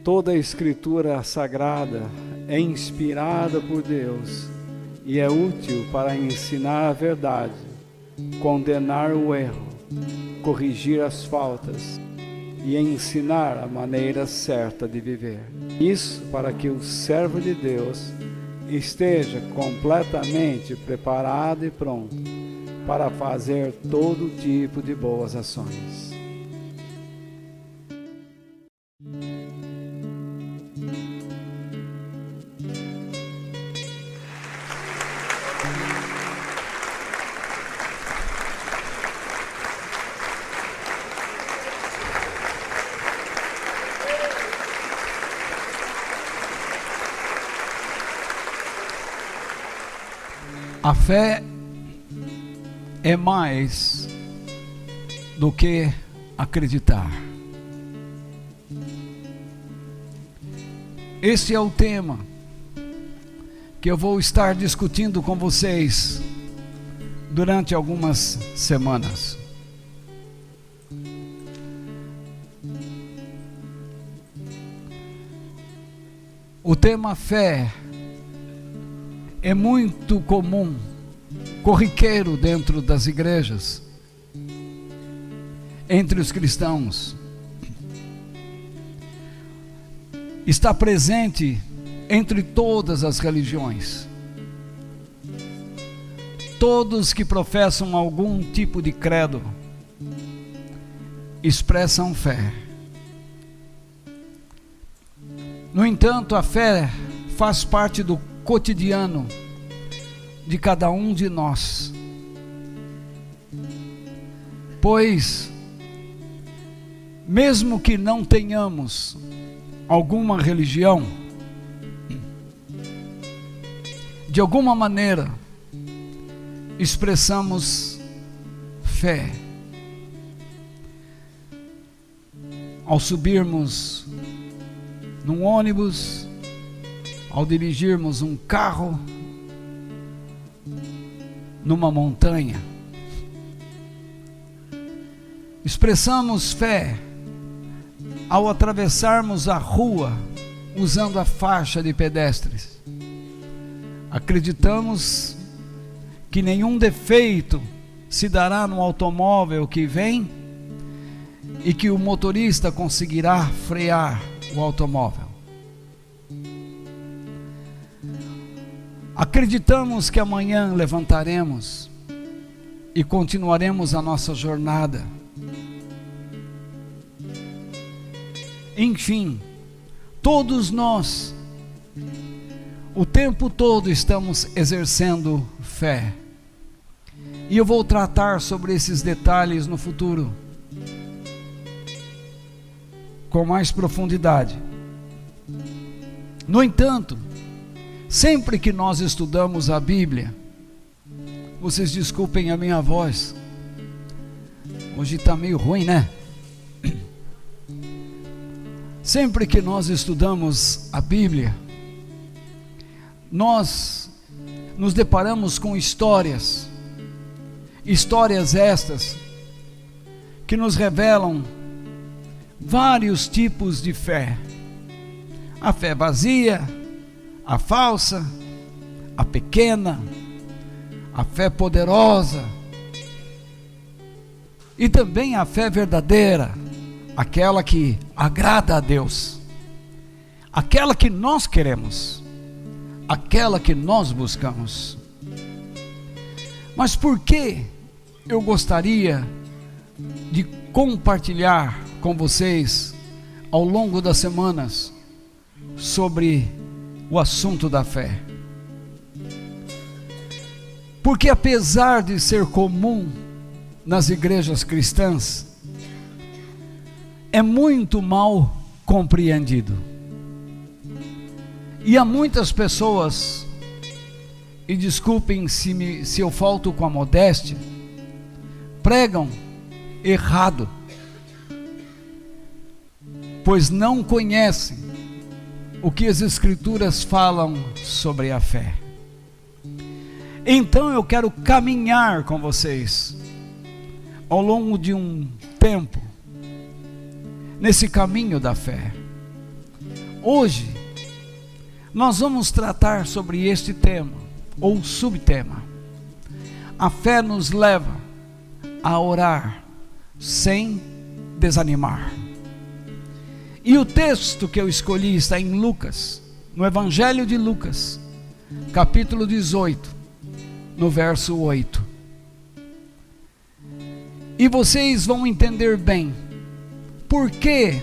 Toda a Escritura Sagrada é inspirada por Deus e é útil para ensinar a verdade, condenar o erro, corrigir as faltas e ensinar a maneira certa de viver. Isso para que o servo de Deus esteja completamente preparado e pronto para fazer todo tipo de boas ações. A fé é mais do que acreditar. Esse é o tema que eu vou estar discutindo com vocês durante algumas semanas. O tema fé é muito comum, corriqueiro dentro das igrejas, entre os cristãos. Está presente entre todas as religiões. Todos que professam algum tipo de credo expressam fé. No entanto, a fé faz parte do cotidiano de cada um de nós, pois mesmo que não tenhamos alguma religião, de alguma maneira expressamos fé. Ao subirmos num ônibus, ao dirigirmos um carro, numa montanha, expressamos fé ao atravessarmos a rua usando a faixa de pedestres. Acreditamos que nenhum defeito se dará no automóvel que vem e que o motorista conseguirá frear o automóvel. Acreditamos que amanhã levantaremos e continuaremos a nossa jornada. Enfim, todos nós, o tempo todo estamos exercendo fé. E eu vou tratar sobre esses detalhes no futuro, com mais profundidade. No entanto, sempre que nós estudamos a Bíblia, vocês desculpem a minha voz, hoje está meio ruim, né? Sempre que nós estudamos a Bíblia, nós nos deparamos com histórias estas que nos revelam vários tipos de fé. A fé vazia, a falsa, a pequena, a fé poderosa e também a fé verdadeira, aquela que agrada a Deus, aquela que nós queremos, aquela que nós buscamos. Mas por que eu gostaria de compartilhar com vocês ao longo das semanas sobre o assunto da fé? Porque apesar de ser comum nas igrejas cristãs, é muito mal compreendido. E há muitas pessoas e desculpem se eu falto com a modéstia, pregam errado, pois não conhecem o que as Escrituras falam sobre a fé. Então eu quero caminhar com vocês ao longo de um tempo nesse caminho da fé. Hoje nós vamos tratar sobre este tema ou subtema. A fé nos leva a orar sem desanimar. E o texto que eu escolhi está em Lucas, no Evangelho de Lucas, capítulo 18, no verso 8. E vocês vão entender bem por que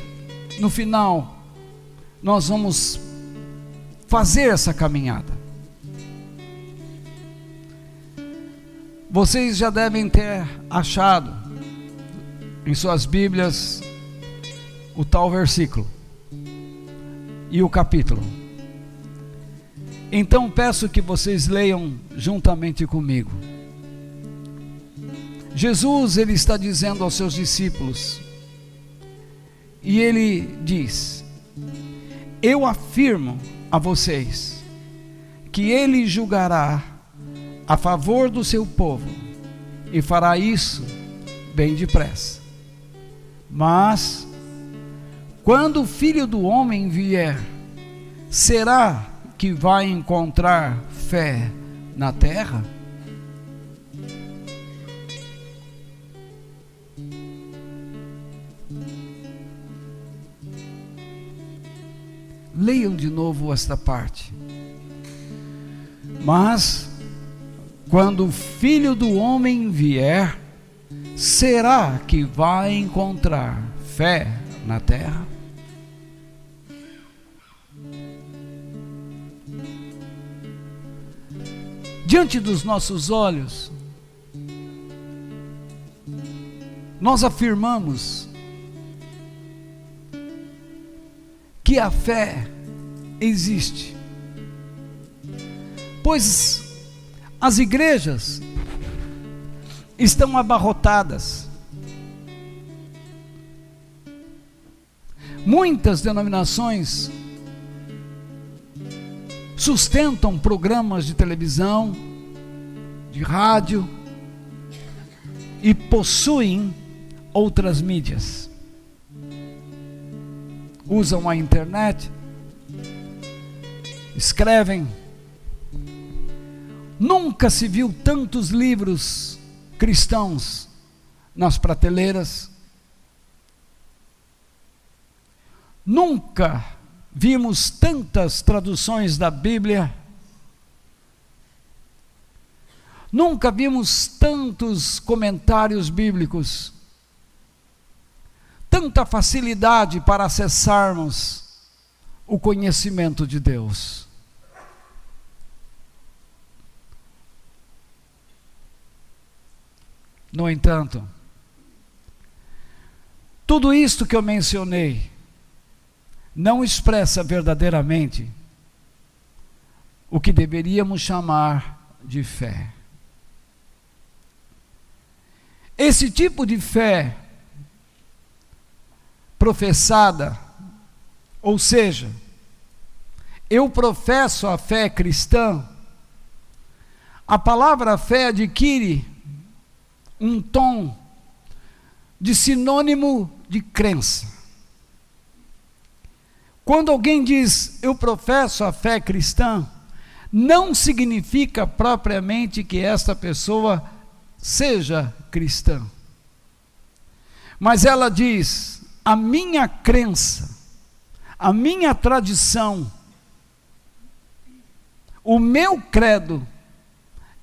no final nós vamos fazer essa caminhada. Vocês já devem ter achado em suas Bíblias o tal versículo e o capítulo. Então peço que vocês leiam juntamente comigo. Jesus, ele está dizendo aos seus discípulos, e ele diz: eu afirmo a vocês que ele julgará a favor do seu povo e fará isso bem depressa. Mas quando o Filho do Homem vier, será que vai encontrar fé na terra? Leiam de novo esta parte. Mas quando o Filho do Homem vier, será que vai encontrar fé na terra? Diante dos nossos olhos, nós afirmamos que a fé existe, pois as igrejas estão abarrotadas. Muitas denominações sustentam programas de televisão, de rádio e possuem outras mídias. Usam a internet, escrevem. Nunca se viu tantos livros cristãos nas prateleiras. Nunca vimos tantas traduções da Bíblia. Nunca vimos tantos comentários bíblicos. Tanta facilidade para acessarmos o conhecimento de Deus. No entanto, tudo isto que eu mencionei não expressa verdadeiramente o que deveríamos chamar de fé. Esse tipo de fé professada, ou seja, eu professo a fé cristã, a palavra fé adquire um tom de sinônimo de crença. Quando alguém diz eu professo a fé cristã, não significa propriamente que esta pessoa seja cristã, mas ela diz: a minha crença, a minha tradição, o meu credo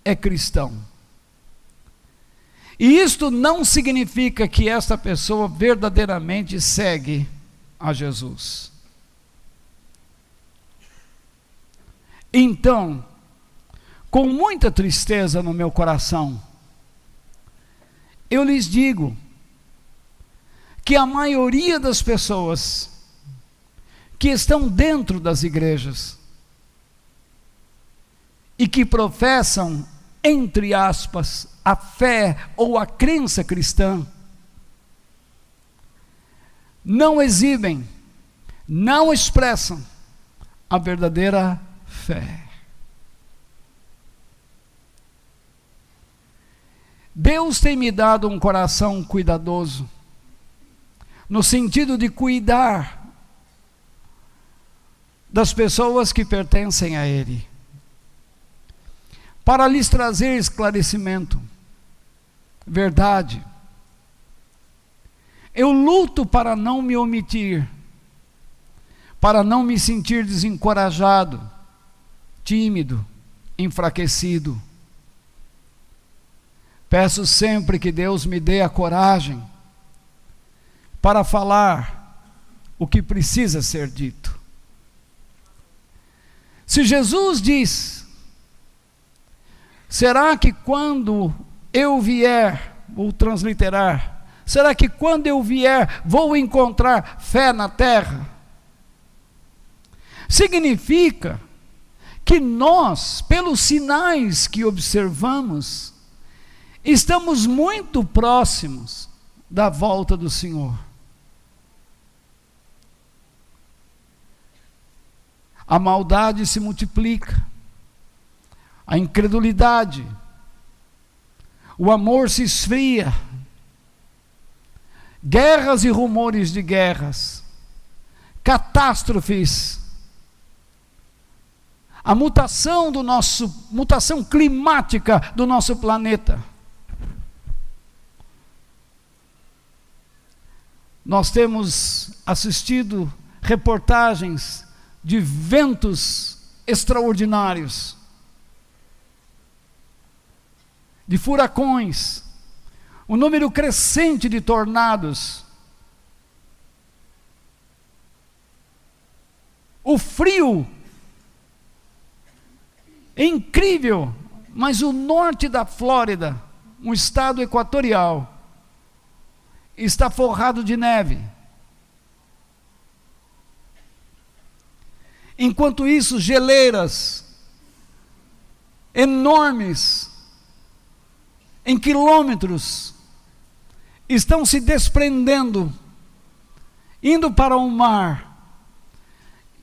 é cristão. E isto não significa que esta pessoa verdadeiramente segue a Jesus. Então, com muita tristeza no meu coração, eu lhes digo que a maioria das pessoas que estão dentro das igrejas e que professam, entre aspas, a fé ou a crença cristã, não exibem, não expressam a verdadeira fé. Deus tem me dado um coração cuidadoso, no sentido de cuidar das pessoas que pertencem a Ele, para lhes trazer esclarecimento, verdade. Eu luto para não me omitir, para não me sentir desencorajado, tímido, enfraquecido. Peço sempre que Deus me dê a coragem para falar o que precisa ser dito. Se Jesus diz: será que quando eu vier, vou transliterar, será que quando eu vier vou encontrar fé na terra? Significa que nós, pelos sinais que observamos, estamos muito próximos da volta do Senhor. A maldade se multiplica, a incredulidade, o amor se esfria, guerras e rumores de guerras, catástrofes, a mutação climática do nosso planeta. Nós temos assistido reportagens de ventos extraordinários, de furacões, um número crescente de tornados. O frio é incrível, mas o norte da Flórida, um estado equatorial, está forrado de neve. Enquanto isso, geleiras enormes, em quilômetros, estão se desprendendo, indo para o mar,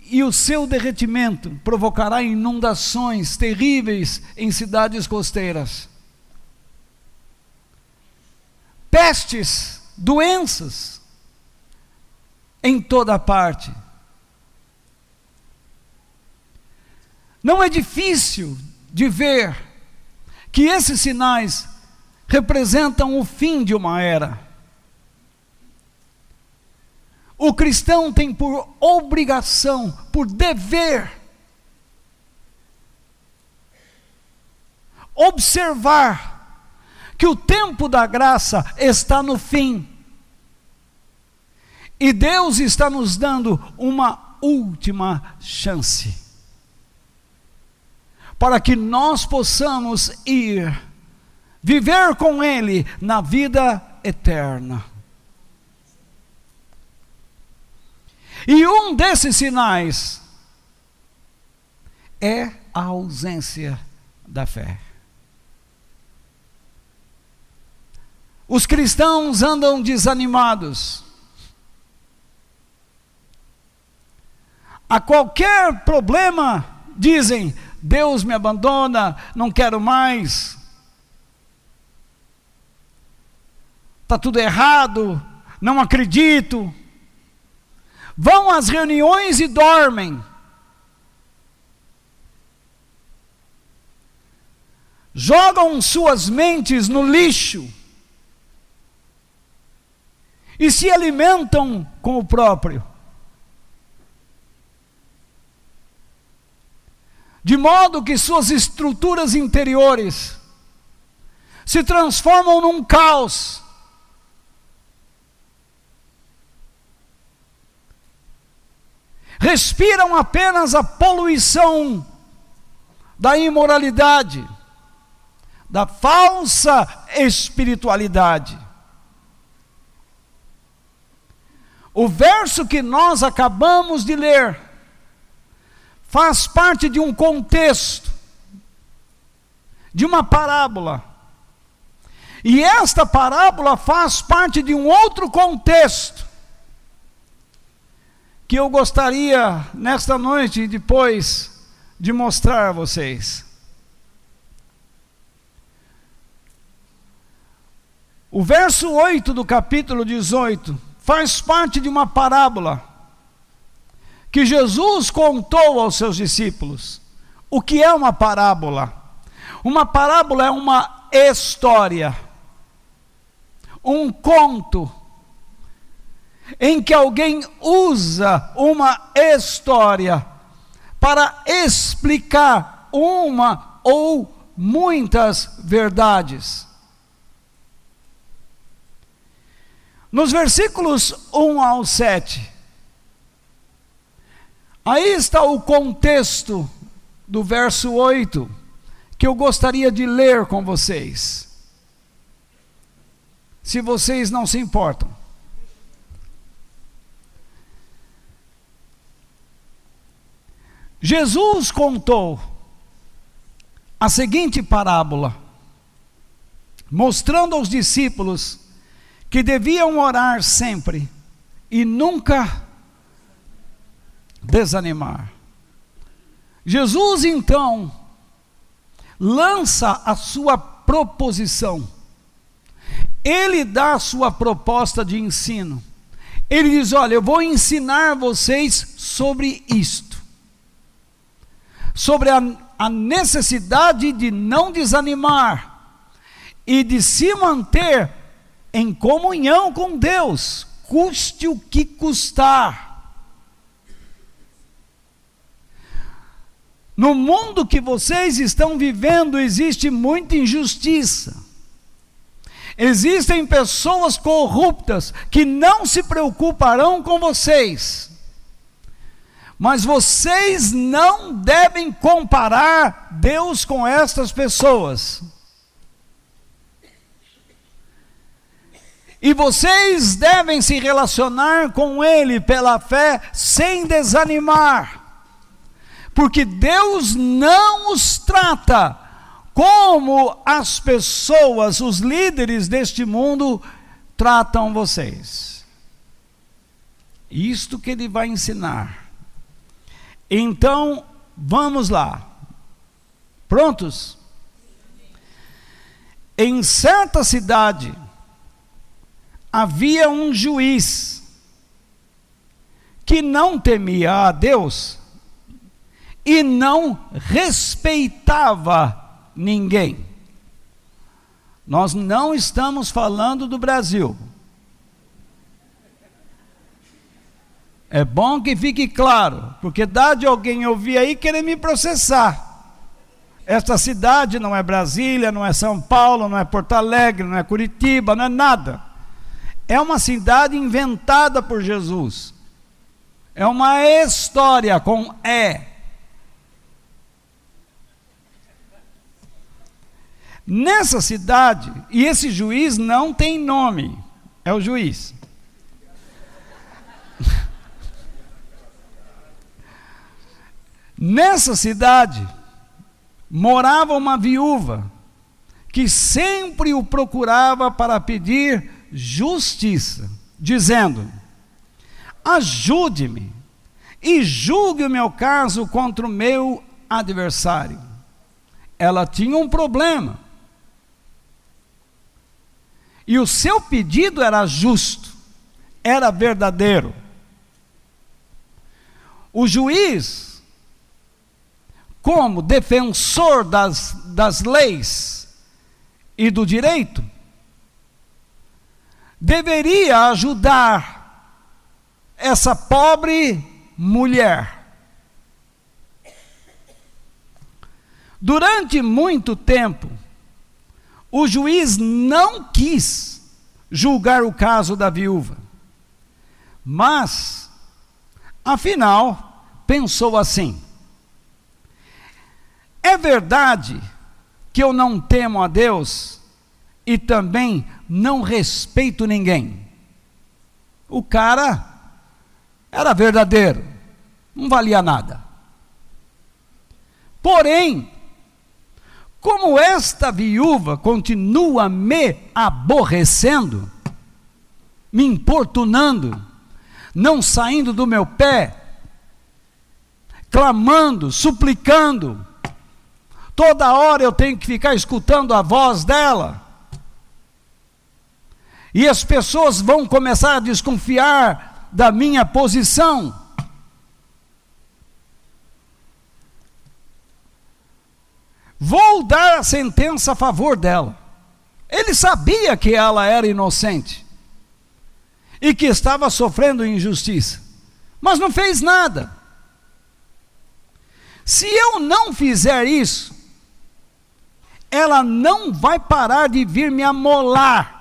e o seu derretimento provocará inundações terríveis em cidades costeiras. Pestes, doenças, em toda parte. Não é difícil de ver que esses sinais representam o fim de uma era. O cristão tem por obrigação, por dever, observar que o tempo da graça está no fim. E Deus está nos dando uma última chance, para que nós possamos ir, viver com Ele na vida eterna. E um desses sinais é a ausência da fé. Os cristãos andam desanimados. A qualquer problema, dizem: Deus me abandona, não quero mais. Está tudo errado, não acredito. Vão às reuniões e dormem. Jogam suas mentes no lixo e se alimentam com o próprio. De modo que suas estruturas interiores se transformam num caos. Respiram apenas a poluição da imoralidade, da falsa espiritualidade. O verso que nós acabamos de ler faz parte de um contexto de uma parábola. E esta parábola faz parte de um outro contexto, que eu gostaria, nesta noite, depois, de mostrar a vocês. O verso 8 do capítulo 18 faz parte de uma parábola que Jesus contou aos seus discípulos. O que é uma parábola? Uma parábola é uma história, um conto, em que alguém usa uma história para explicar uma ou muitas verdades. Nos versículos 1 ao 7, aí está o contexto do verso 8, que eu gostaria de ler com vocês, se vocês não se importam. Jesus contou a seguinte parábola, mostrando aos discípulos que deviam orar sempre e nunca desanimar. Jesus então lança a sua proposição. Ele dá a sua proposta de ensino. Ele diz: olha, eu vou ensinar vocês sobre isto, sobre a necessidade de não desanimar e de se manter em comunhão com Deus, custe o que custar. No mundo que vocês estão vivendo existe muita injustiça. Existem pessoas corruptas que não se preocuparão com vocês. Mas vocês não devem comparar Deus com estas pessoas. E vocês devem se relacionar com Ele pela fé sem desanimar, porque Deus não os trata como as pessoas, os líderes deste mundo, tratam vocês. Isto que Ele vai ensinar. Então, vamos lá. Prontos? Em certa cidade havia um juiz que não temia a Deus e não respeitava ninguém. Nós não estamos falando do Brasil. É bom que fique claro, porque dá de alguém ouvir aí querer me processar. Esta cidade não é Brasília, não é São Paulo, não é Porto Alegre, não é Curitiba, não é nada. É uma cidade inventada por Jesus. É uma história com E. Nessa cidade, e esse juiz não tem nome, é o juiz. Nessa cidade, morava uma viúva, que sempre o procurava para pedir justiça, dizendo: ajude-me e julgue o meu caso contra o meu adversário. Ela tinha um problema, e o seu pedido era justo, era verdadeiro. O juiz, como defensor das leis e do direito, deveria ajudar essa pobre mulher. Durante muito tempo, o juiz não quis julgar o caso da viúva, mas, afinal, pensou assim: é verdade que eu não temo a Deus e também não respeito ninguém. O cara era verdadeiro, não valia nada. Porém, como esta viúva continua me aborrecendo, me importunando, não saindo do meu pé, clamando, suplicando, toda hora eu tenho que ficar escutando a voz dela, e as pessoas vão começar a desconfiar da minha posição. Vou dar a sentença a favor dela. Ele sabia que ela era inocente e que estava sofrendo injustiça, mas não fez nada. Se eu não fizer isso, ela não vai parar de vir me amolar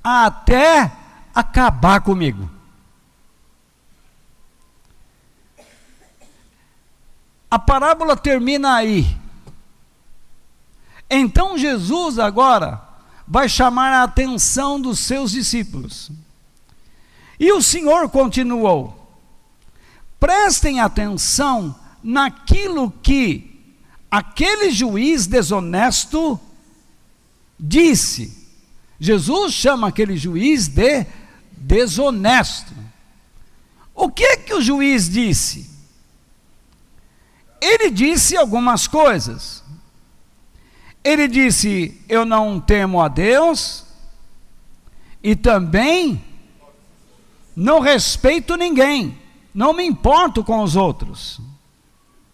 até acabar comigo. A parábola termina aí. Então Jesus agora vai chamar a atenção dos seus discípulos. E o Senhor continuou: prestem atenção naquilo que aquele juiz desonesto disse. Jesus chama aquele juiz de desonesto. O que o juiz disse? Ele disse algumas coisas. Ele disse: eu não temo a Deus, e também não respeito ninguém, não me importo com os outros.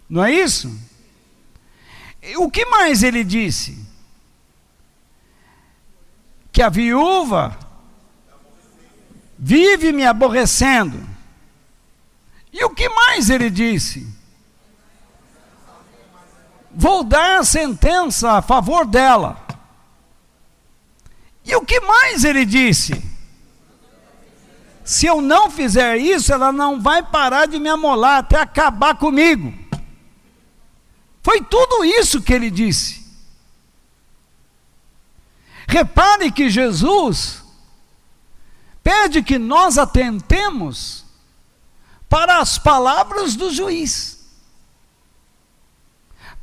Não é isso? O que mais ele disse? Que a viúva vive me aborrecendo. E o que mais ele disse? Vou dar a sentença a favor dela. E o que mais ele disse? Se eu não fizer isso, ela não vai parar de me amolar até acabar comigo. Foi tudo isso que ele disse. Repare que Jesus pede que nós atentemos para as palavras do juiz,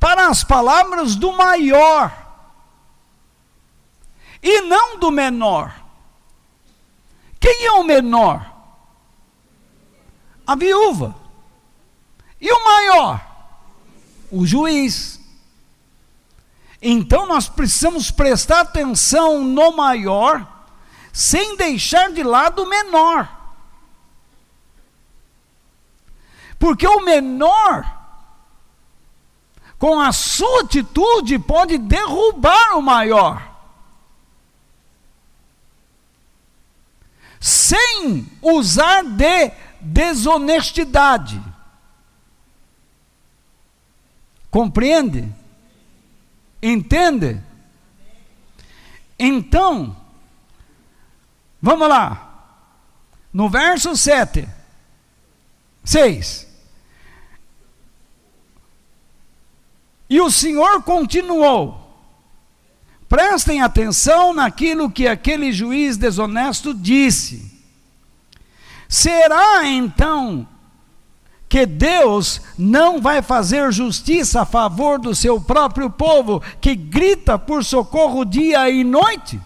para as palavras do maior, e não do menor. Quem é o menor? A viúva. E o maior? O juiz. Então nós precisamos prestar atenção no maior, sem deixar de lado o menor. Porque o menor, com a sua atitude, pode derrubar o maior, sem usar de desonestidade. Compreende? Entende? Então, vamos lá, no verso 6. E o Senhor continuou: prestem atenção naquilo que aquele juiz desonesto disse. Será então que Deus não vai fazer justiça a favor do seu próprio povo, que grita por socorro dia e noite?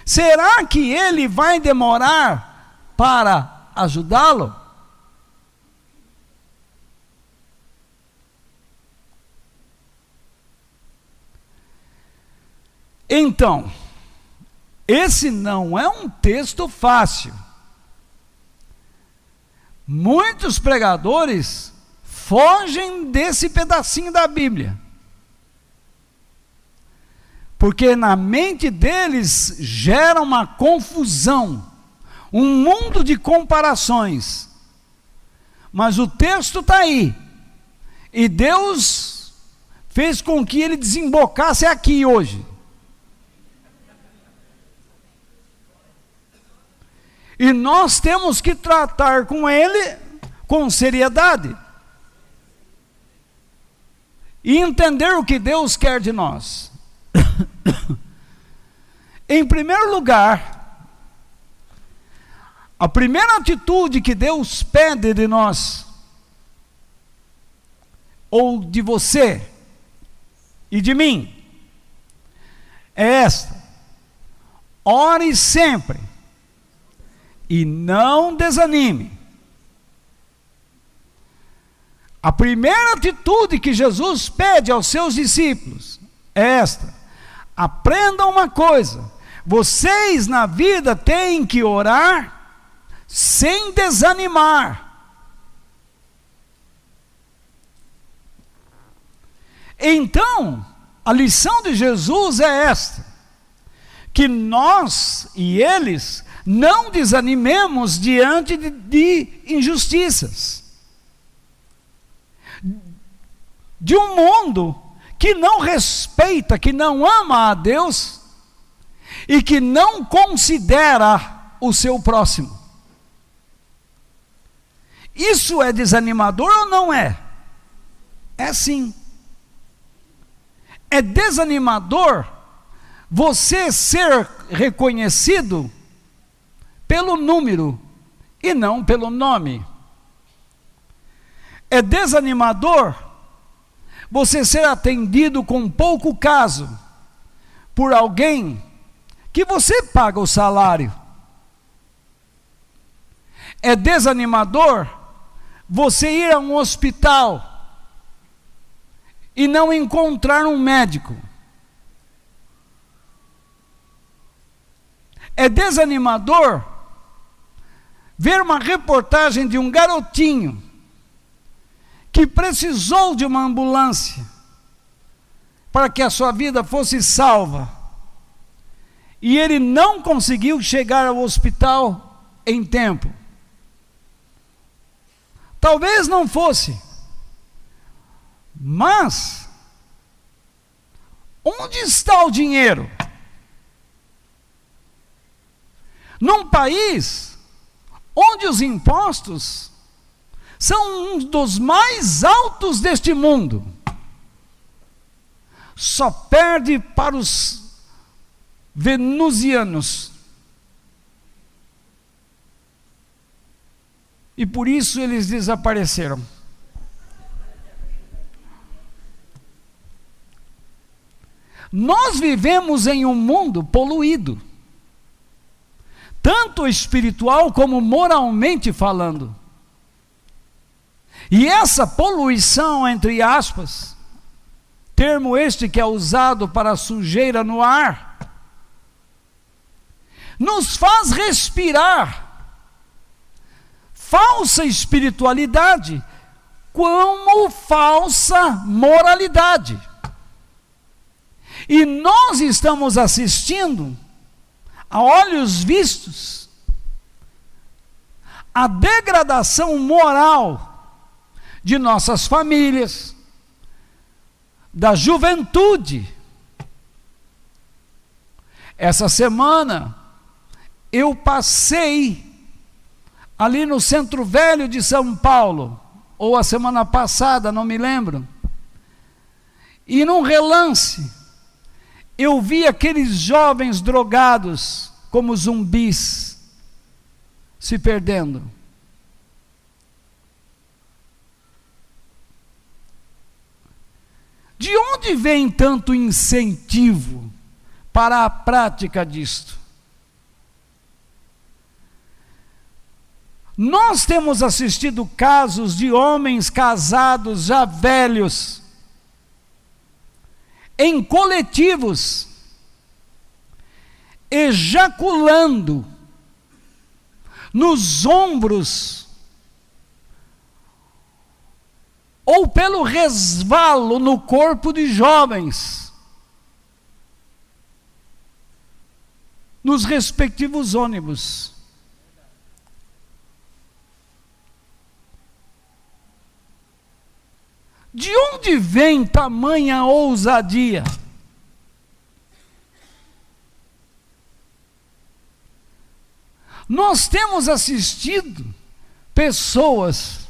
Será que ele vai demorar para ajudá-lo? Então, esse não é um texto fácil. Muitos pregadores fogem desse pedacinho da Bíblia, porque na mente deles gera uma confusão, um mundo de comparações. Mas o texto está aí, e Deus fez com que ele desembocasse aqui hoje. E nós temos que tratar com ele com seriedade e entender o que Deus quer de nós. Em primeiro lugar, a primeira atitude que Deus pede de nós, ou de você, e de mim é esta: ore sempre e não desanime. A primeira atitude que Jesus pede aos seus discípulos é esta: aprendam uma coisa, vocês na vida têm que orar sem desanimar. Então, a lição de Jesus é esta: que nós e eles não desanimemos diante de injustiças, de um mundo que não respeita, que não ama a Deus e que não considera o seu próximo. Isso é desanimador ou não é? É sim. É desanimador você ser reconhecido pelo número e não pelo nome. É desanimador você ser atendido com pouco caso por alguém que você paga o salário. É desanimador você ir a um hospital e não encontrar um médico. É desanimador ver uma reportagem de um garotinho que precisou de uma ambulância para que a sua vida fosse salva, e ele não conseguiu chegar ao hospital em tempo. Talvez não fosse, mas onde está o dinheiro? Num país onde os impostos são um dos mais altos deste mundo, só perde para os venusianos. E por isso eles desapareceram. Nós vivemos em um mundo poluído, tanto espiritual como moralmente falando. E essa poluição, entre aspas, termo este que é usado para sujeira no ar, nos faz respirar falsa espiritualidade como falsa moralidade. E nós estamos assistindo, a olhos vistos, a degradação moral de nossas famílias, da juventude. Essa semana eu passei ali no Centro Velho de São Paulo, ou a semana passada, não me lembro, e num relance eu vi aqueles jovens drogados como zumbis se perdendo. De onde vem tanto incentivo para a prática disto? Nós temos assistido casos de homens casados já velhos, em coletivos, ejaculando nos ombros, ou pelo resvalo no corpo de jovens, nos respectivos ônibus. De onde vem tamanha ousadia? Nós temos assistido pessoas,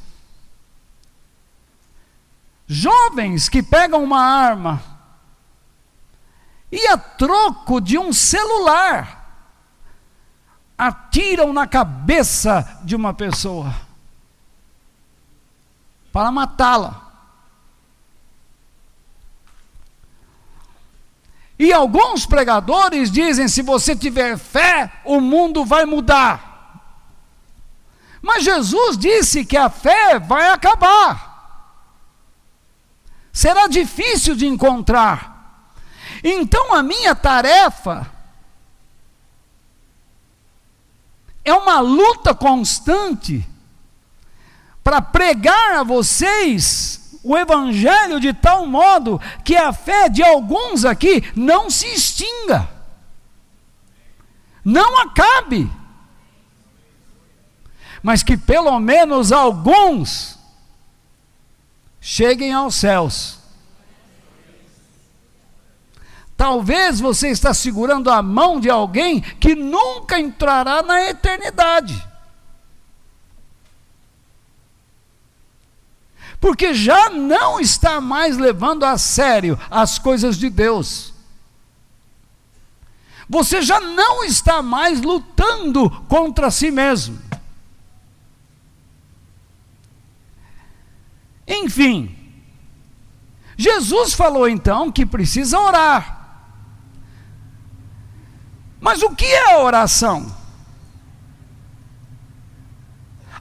jovens que pegam uma arma e, a troco de um celular, atiram na cabeça de uma pessoa para matá-la. E alguns pregadores dizem: se você tiver fé, o mundo vai mudar. Mas Jesus disse que a fé vai acabar. Será difícil de encontrar. Então a minha tarefa é uma luta constante para pregar a vocês o Evangelho de tal modo que a fé de alguns aqui não se extinga, não acabe, mas que pelo menos alguns cheguem aos céus. Talvez você está segurando a mão de alguém que nunca entrará na eternidade, porque já não está mais levando a sério as coisas de Deus. Você já não está mais lutando contra si mesmo. Enfim, Jesus falou então que precisa orar. Mas o que é a oração?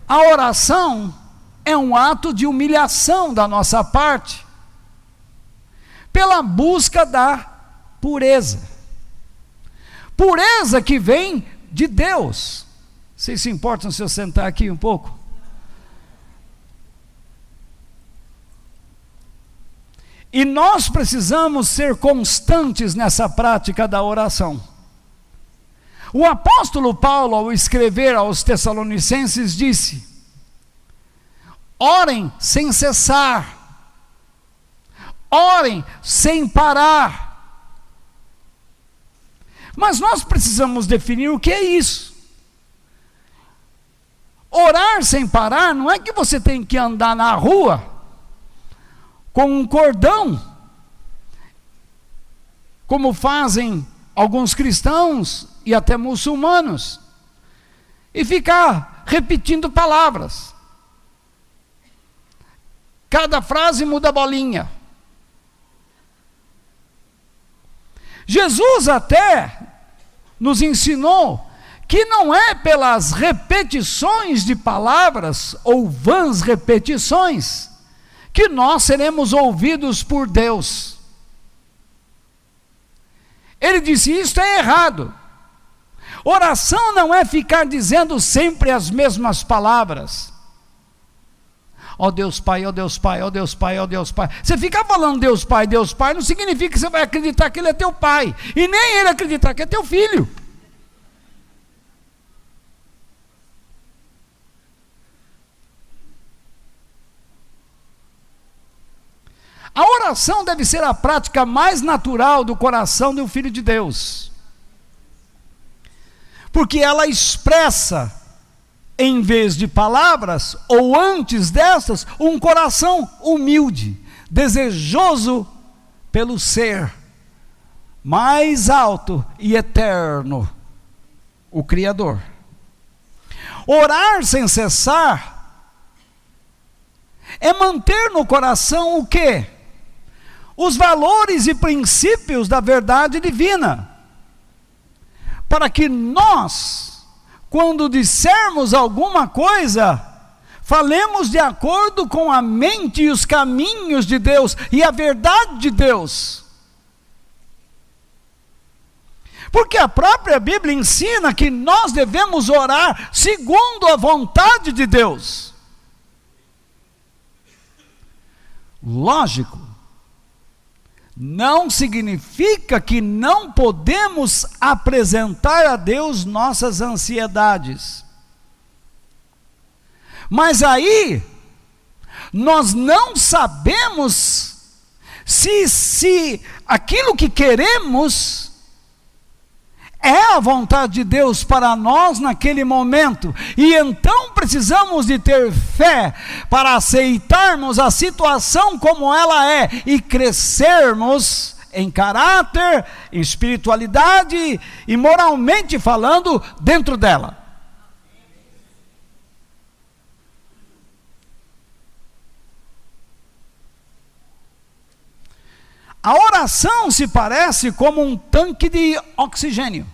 A oração é um ato de humilhação da nossa parte, pela busca da pureza. Pureza que vem de Deus. Vocês se importam se eu sentar aqui um pouco? E nós precisamos ser constantes nessa prática da oração. O apóstolo Paulo, ao escrever aos Tessalonicenses, disse: orem sem cessar, orem sem parar. Mas nós precisamos definir o que é isso. Orar sem parar não é que você tem que andar na rua com um cordão, como fazem alguns cristãos e até muçulmanos, e ficar repetindo palavras. Cada frase muda a bolinha. Jesus até nos ensinou que não é pelas repetições de palavras ou vãs repetições que nós seremos ouvidos por Deus. Ele disse: isto é errado. Oração não é ficar dizendo sempre as mesmas palavras. Ó Deus Pai, ó Deus Pai, ó Deus Pai, ó Deus Pai. Você ficar falando Deus Pai, não significa que você vai acreditar que Ele é teu Pai, e nem Ele acreditar que é teu filho. A oração deve ser a prática mais natural do coração de um filho de Deus, porque ela expressa, em vez de palavras, ou antes dessas, um coração humilde, desejoso pelo ser mais alto e eterno, o Criador. Orar sem cessar é manter no coração o quê? Os valores e princípios da verdade divina, para que nós, quando dissermos alguma coisa, falemos de acordo com a mente e os caminhos de Deus e a verdade de Deus. Porque a própria Bíblia ensina que nós devemos orar segundo a vontade de Deus. Lógico, não significa que não podemos apresentar a Deus nossas ansiedades. Mas aí, nós não sabemos se aquilo que queremos é a vontade de Deus para nós naquele momento, e então precisamos de ter fé para aceitarmos a situação como ela é e crescermos em caráter, em espiritualidade e moralmente falando dentro dela. A oração se parece como um tanque de oxigênio,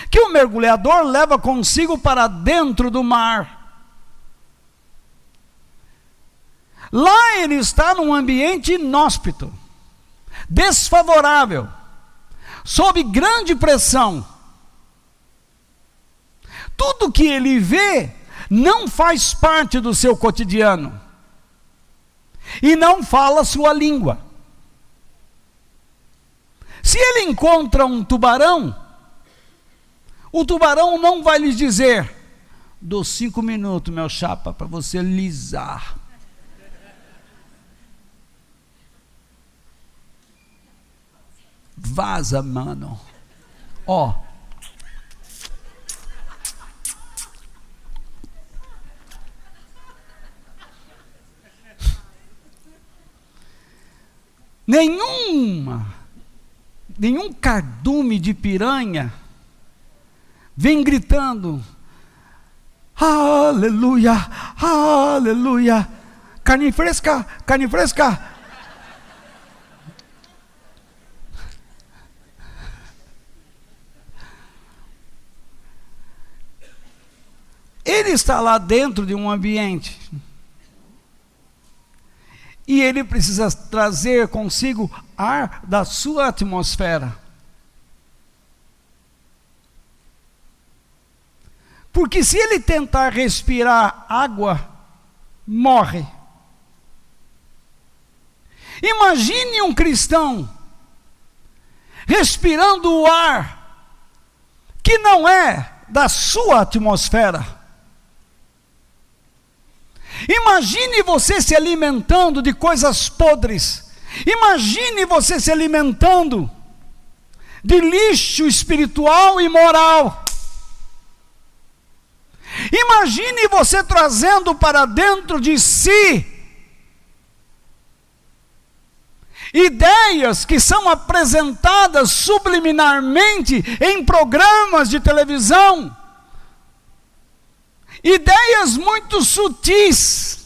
que o mergulhador leva consigo para dentro do mar. Lá ele está num ambiente inóspito, desfavorável, sob grande pressão. Tudo que ele vê não faz parte do seu cotidiano e não fala sua língua. Se ele encontra um tubarão, o tubarão não vai lhe dizer: dou 5 minutos, meu chapa, para você lisar. Vaza, mano. Ó. Nenhum cardume de piranha vem gritando: aleluia, aleluia, carne fresca, carne fresca. Ele está lá dentro de um ambiente e ele precisa trazer consigo ar da sua atmosfera. Porque se ele tentar respirar água, morre. Imagine um cristão respirando o ar que não é da sua atmosfera. Imagine você se alimentando de coisas podres. Imagine você se alimentando de lixo espiritual e moral. Imagine você trazendo para dentro de si ideias que são apresentadas subliminarmente em programas de televisão. Ideias muito sutis,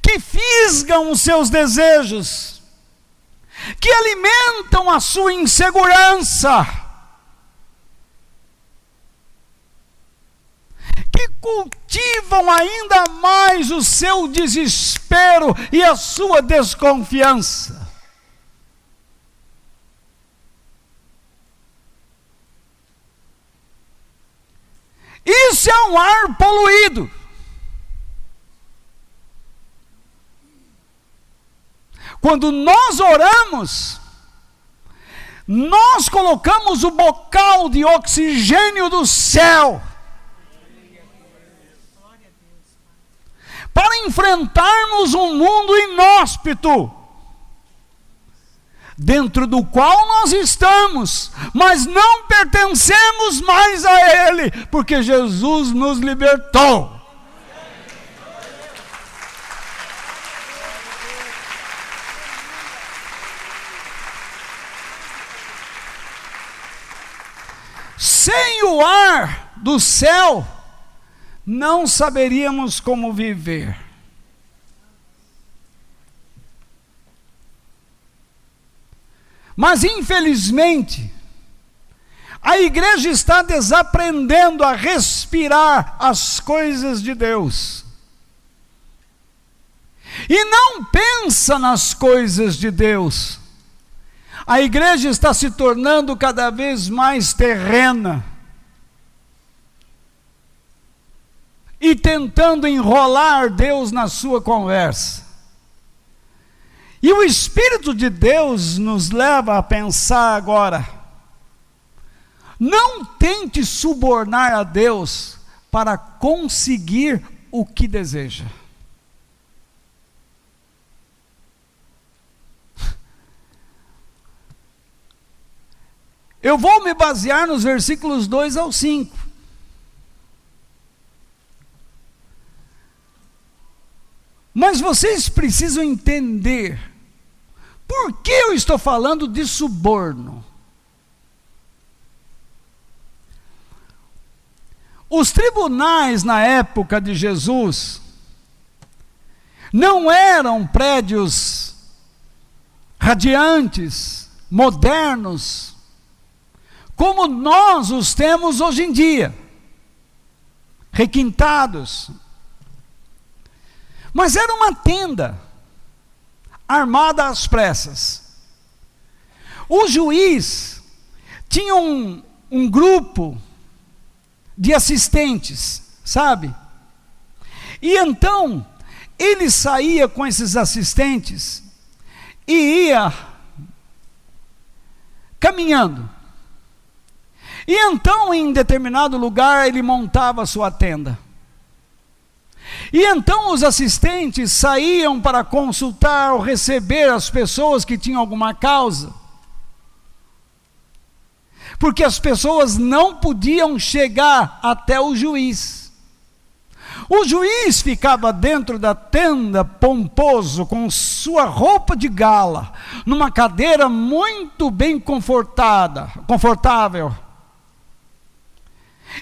que fisgam os seus desejos, que alimentam a sua insegurança, que cultivam ainda mais o seu desespero e a sua desconfiança. Isso é um ar poluído. Quando nós oramos, nós colocamos o bocal de oxigênio do céu para enfrentarmos um mundo inóspito, dentro do qual nós estamos, mas não pertencemos mais a Ele, porque Jesus nos libertou. Sem o ar do céu, não saberíamos como viver. Mas infelizmente, a igreja está desaprendendo a respirar as coisas de Deus. E não pensa nas coisas de Deus. A igreja está se tornando cada vez mais terrena. E tentando enrolar Deus na sua conversa. E o Espírito de Deus nos leva a pensar agora: não tente subornar a Deus para conseguir o que deseja. Eu vou me basear nos versículos 2 ao 5. Mas vocês precisam entender por que eu estou falando de suborno. Os tribunais na época de Jesus não eram prédios radiantes, modernos, como nós os temos hoje em dia, requintados. Mas era uma tenda, armada às pressas. O juiz tinha um grupo de assistentes, sabe? E então, ele saía com esses assistentes e ia caminhando. E então, em determinado lugar, ele montava a sua tenda. E então os assistentes saíam para consultar ou receber as pessoas que tinham alguma causa. Porque as pessoas não podiam chegar até o juiz. O juiz ficava dentro da tenda, pomposo, com sua roupa de gala, numa cadeira muito bem confortável.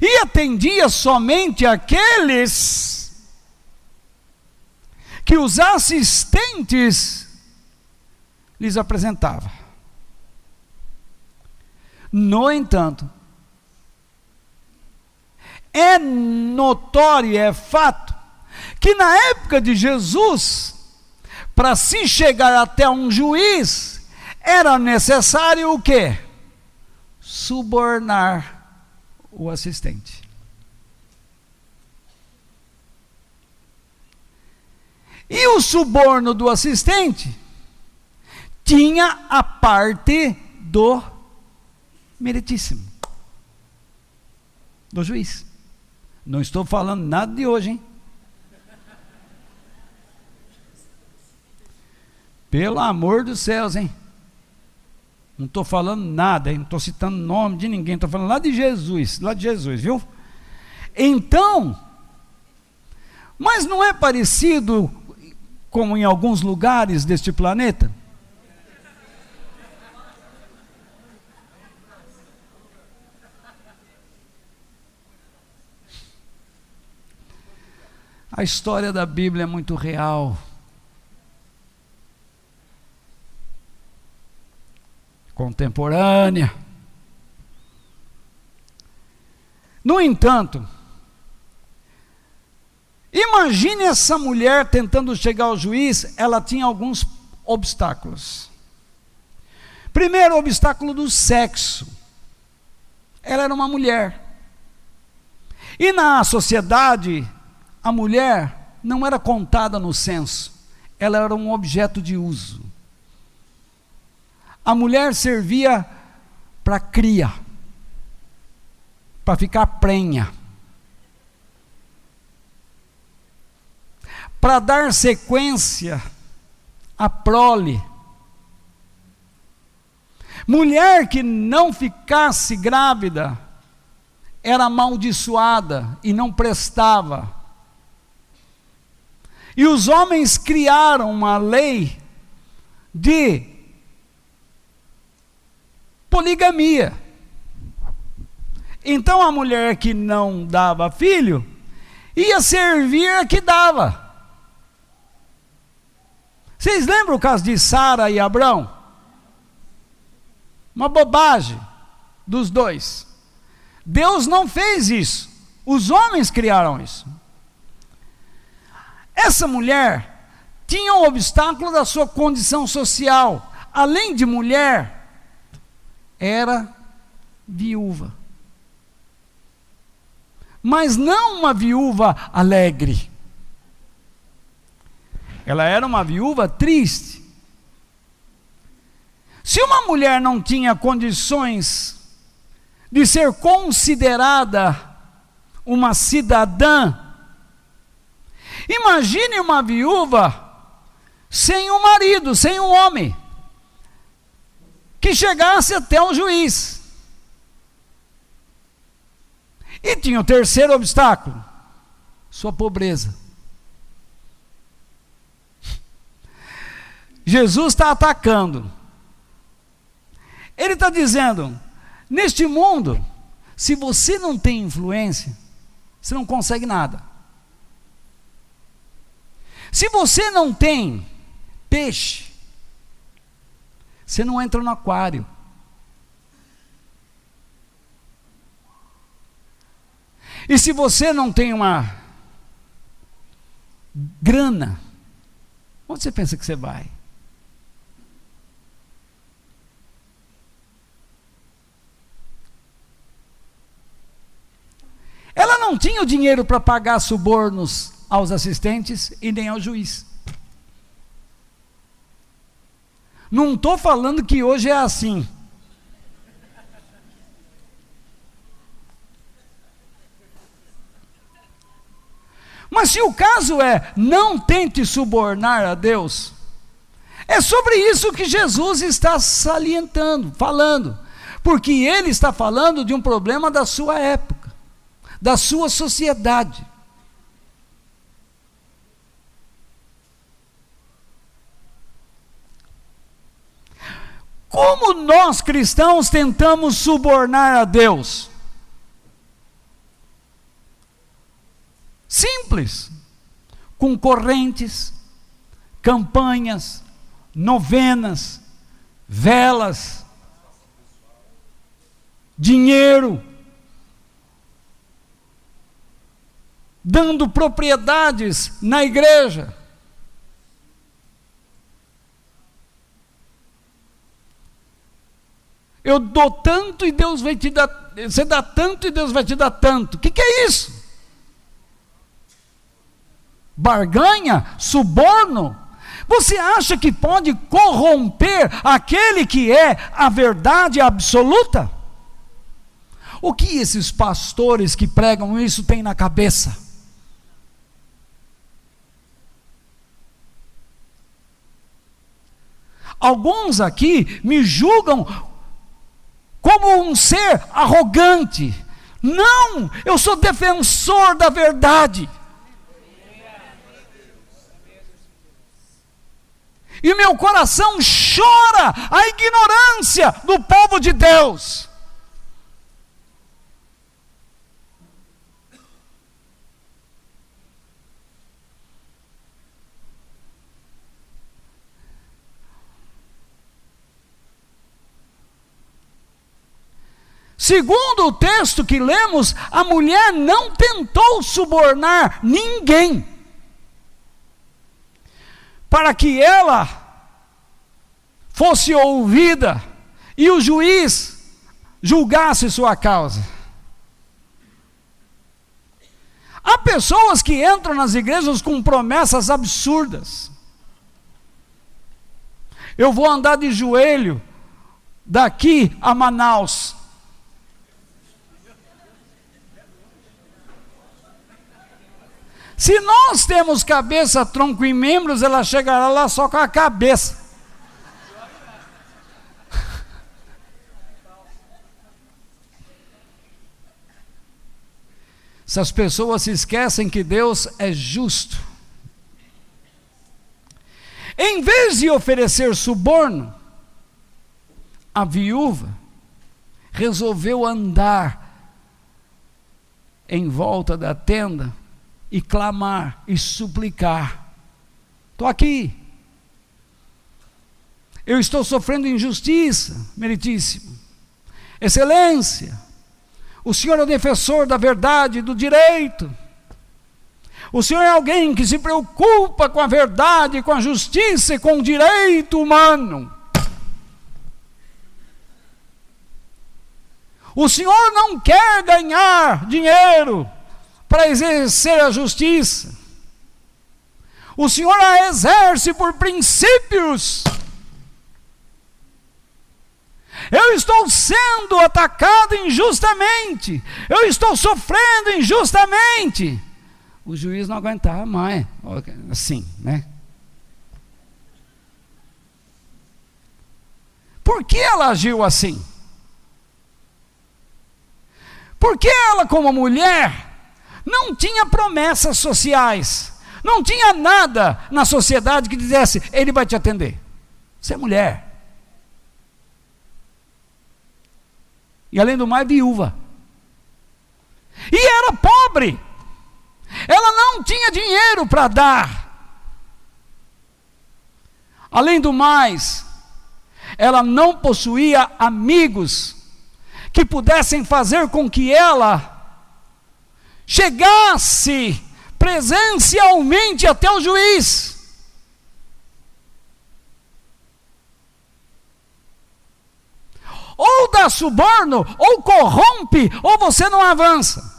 E atendia somente aqueles que os assistentes lhes apresentavam. No entanto, é notório, é fato, que na época de Jesus, para se chegar até um juiz, era necessário o quê? Subornar o assistente. E o suborno do assistente tinha a parte do meritíssimo, do juiz. Não estou falando nada de hoje, hein? Pelo amor dos céus, hein? Não estou falando nada, hein? Não estou citando nome de ninguém, estou falando lá de Jesus, viu? Então, mas não é parecido como em alguns lugares deste planeta? A história da Bíblia é muito real. Contemporânea. No entanto, imagine essa mulher tentando chegar ao juiz, ela tinha alguns obstáculos. Primeiro, o obstáculo do sexo. Ela era uma mulher. E na sociedade, a mulher não era contada no censo, ela era um objeto de uso. A mulher servia para cria, para ficar prenha, para dar sequência à prole. Mulher que não ficasse grávida era amaldiçoada e não prestava. E os homens criaram uma lei de poligamia. Então a mulher que não dava filho ia servir a que dava. Vocês lembram o caso de Sara e Abrão? Uma bobagem dos dois. Deus não fez isso. Os homens criaram isso. Essa mulher tinha um obstáculo da sua condição social. Além de mulher, era viúva. Mas não uma viúva alegre. Ela era uma viúva triste. Se uma mulher não tinha condições de ser considerada uma cidadã, imagine uma viúva sem um marido, sem um homem, que chegasse até um juiz. E tinha o terceiro obstáculo, sua pobreza. Jesus está atacando. Ele está dizendo, neste mundo, se você não tem influência, você não consegue nada. Se você não tem peixe, você não entra no aquário. E se você não tem uma grana, onde você pensa que você vai? Ela não tinha o dinheiro para pagar subornos aos assistentes e nem ao juiz. Não estou falando que hoje é assim. Mas se o caso é, não tente subornar a Deus, é sobre isso que Jesus está salientando, falando, porque ele está falando de um problema da sua época, da sua sociedade. Como nós cristãos tentamos subornar a Deus? Simples, com correntes, campanhas, novenas, velas, dinheiro, dando propriedades na igreja. Eu dou tanto e Deus vai te dar, você dá tanto e Deus vai te dar tanto. O que é isso? Barganha? Suborno? Você acha que pode corromper aquele que é a verdade absoluta? O que esses pastores que pregam isso têm na cabeça? Alguns aqui me julgam como um ser arrogante. Não, eu sou defensor da verdade. E meu coração chora a ignorância do povo de Deus. Segundo o texto que lemos, a mulher não tentou subornar ninguém para que ela fosse ouvida e o juiz julgasse sua causa. Há pessoas que entram nas igrejas com promessas absurdas. Eu vou andar de joelho daqui a Manaus. Se nós temos cabeça, tronco e membros, ela chegará lá só com a cabeça. Essas pessoas se esquecem que Deus é justo. Em vez de oferecer suborno, a viúva resolveu andar em volta da tenda e clamar e suplicar. Estou aqui. Eu estou sofrendo injustiça, meritíssimo. Excelência, o Senhor é o defensor da verdade, do direito. O Senhor é alguém que se preocupa com a verdade, com a justiça e com o direito humano. O Senhor não quer ganhar dinheiro para exercer a justiça. O Senhor a exerce por princípios. Eu estou sendo atacado injustamente. Eu estou sofrendo injustamente. O juiz não aguentava mais. Assim, né? Por que ela agiu assim? Porque ela, como mulher, não tinha promessas sociais, não tinha nada na sociedade que dissesse, ele vai te atender. Você é mulher. E além do mais, viúva. E era pobre. Ela não tinha dinheiro para dar. Além do mais, ela não possuía amigos que pudessem fazer com que ela chegasse presencialmente até o juiz. Ou dá suborno, ou corrompe, ou você não avança.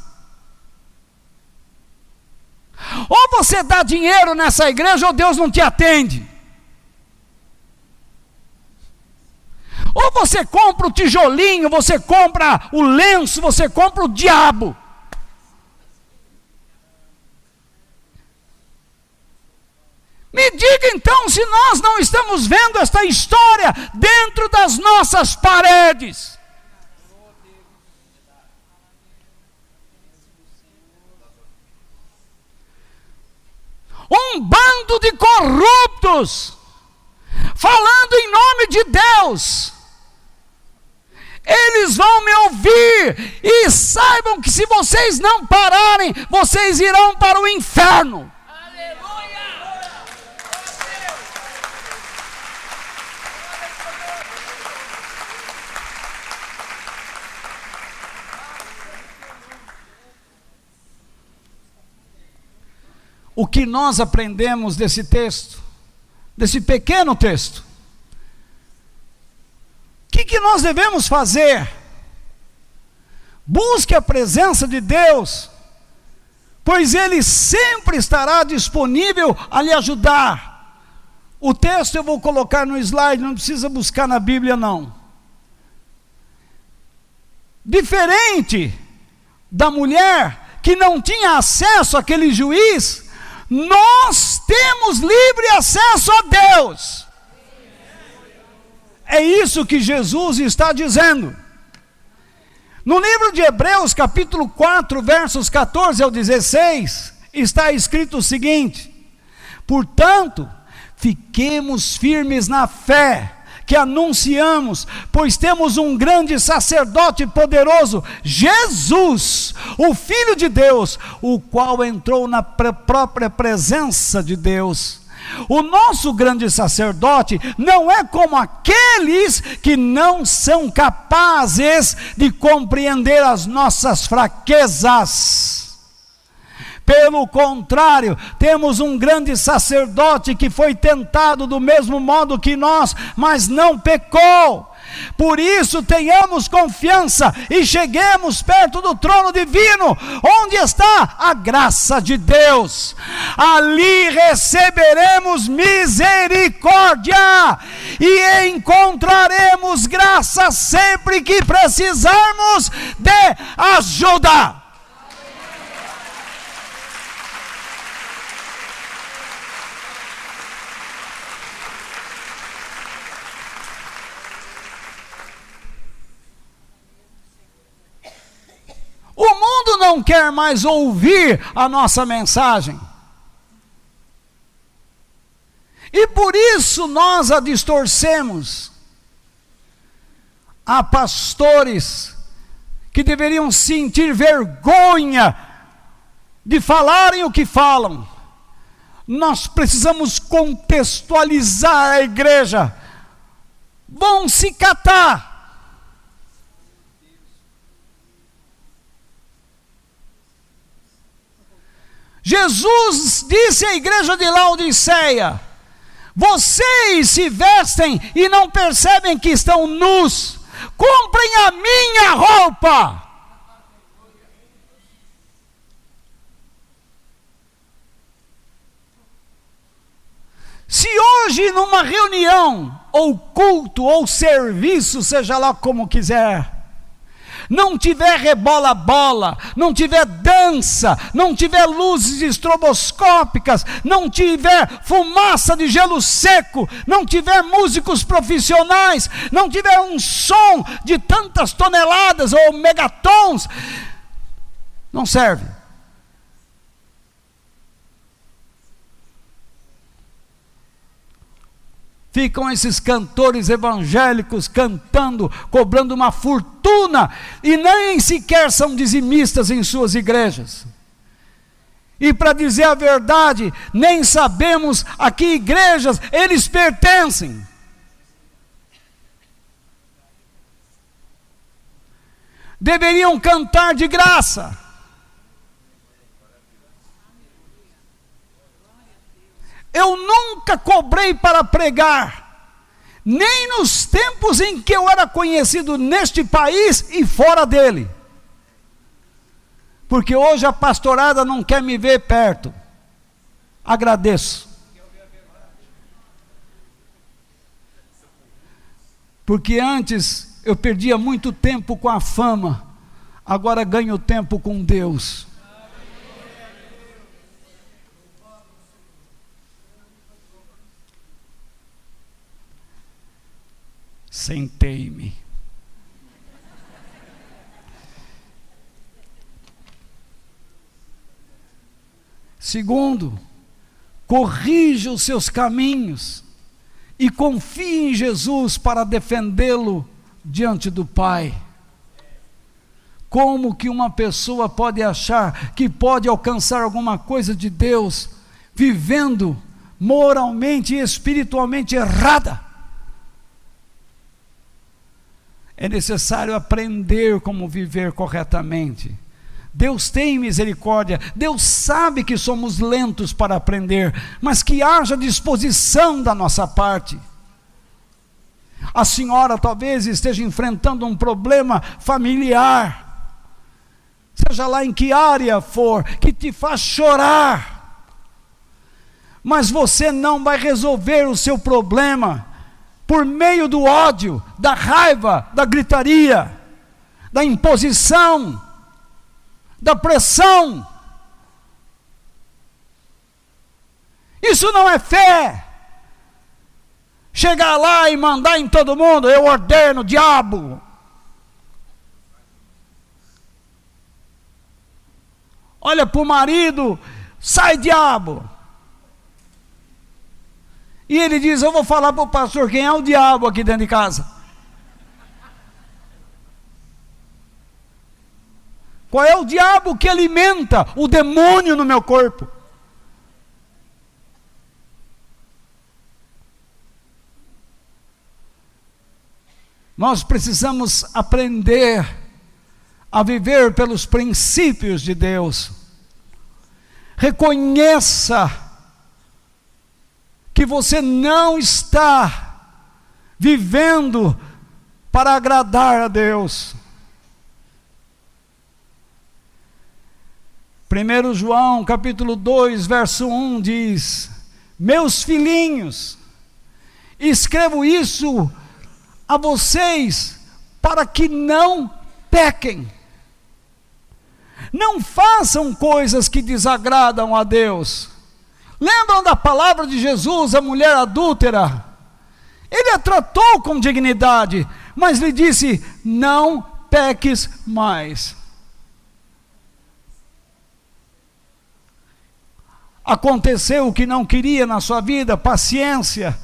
Ou você dá dinheiro nessa igreja, ou Deus não te atende. Ou você compra o tijolinho, você compra o lenço, você compra o diabo. Me diga então se nós não estamos vendo esta história dentro das nossas paredes. Um bando de corruptos, falando em nome de Deus. Eles vão me ouvir, e saibam que se vocês não pararem, vocês irão para o inferno. O que nós aprendemos desse texto, desse pequeno texto? O que nós devemos fazer? Busque a presença de Deus, pois Ele sempre estará disponível a lhe ajudar. O texto eu vou colocar no slide, não precisa buscar na Bíblia não. Diferente da mulher que não tinha acesso àquele juiz, nós temos livre acesso a Deus. É isso que Jesus está dizendo. No livro de Hebreus, capítulo 4, versos 14 ao 16, está escrito o seguinte: portanto, fiquemos firmes na fé que anunciamos, pois temos um grande sacerdote poderoso, Jesus, o Filho de Deus, o qual entrou na própria presença de Deus. O nosso grande sacerdote não é como aqueles que não são capazes de compreender as nossas fraquezas. Pelo contrário, temos um grande sacerdote que foi tentado do mesmo modo que nós, mas não pecou. Por isso tenhamos confiança e cheguemos perto do trono divino, onde está a graça de Deus. Ali receberemos misericórdia e encontraremos graça sempre que precisarmos de ajuda. O mundo não quer mais ouvir a nossa mensagem. E por isso nós a distorcemos. Há pastores que deveriam sentir vergonha de falarem o que falam. Nós precisamos contextualizar a igreja. Vão se catar. Jesus disse à igreja de Laodiceia: vocês se vestem e não percebem que estão nus, comprem a minha roupa. Se hoje numa reunião, ou culto, ou serviço, seja lá como quiser, não tiver rebola-bola, não tiver dança, não tiver luzes estroboscópicas, não tiver fumaça de gelo seco, não tiver músicos profissionais, não tiver um som de tantas toneladas ou megatons, não serve. Ficam esses cantores evangélicos cantando, cobrando uma fortuna, e nem sequer são dizimistas em suas igrejas. E para dizer a verdade, nem sabemos a que igrejas eles pertencem. deveriam cantar de graça. Eu nunca cobrei para pregar, nem nos tempos em que eu era conhecido neste país e fora dele. Porque hoje a pastorada não quer me ver perto. Agradeço. Porque antes eu perdia muito tempo com a fama, agora ganho tempo com Deus. Sentei-me. Segundo, corrija os seus caminhos e confie em Jesus para defendê-lo diante do Pai. Como que uma pessoa pode achar que pode alcançar alguma coisa de Deus vivendo moralmente e espiritualmente errada? É necessário aprender como viver corretamente. Deus tem misericórdia, Deus sabe que somos lentos para aprender, mas que haja disposição da nossa parte. A senhora talvez esteja enfrentando um problema familiar, seja lá em que área for, que te faz chorar, mas você não vai resolver o seu problema por meio do ódio, da raiva, da gritaria, da imposição, da pressão. Isso não é fé. Chegar lá e mandar em todo mundo, eu ordeno, diabo. Olha para o marido, sai, diabo. E ele diz, eu vou falar para o pastor quem é o diabo aqui dentro de casa. Qual é o diabo que alimenta o demônio no meu corpo? Nós precisamos aprender a viver pelos princípios de Deus. Reconheça que você não está vivendo para agradar a Deus. 1 João capítulo 2, verso 1 diz: meus filhinhos, escrevo isso a vocês para que não pequem. Não façam coisas que desagradam a Deus. Lembram da palavra de Jesus, a mulher adúltera? Ele a tratou com dignidade, mas lhe disse, não peques mais. Aconteceu o que não queria na sua vida, paciência.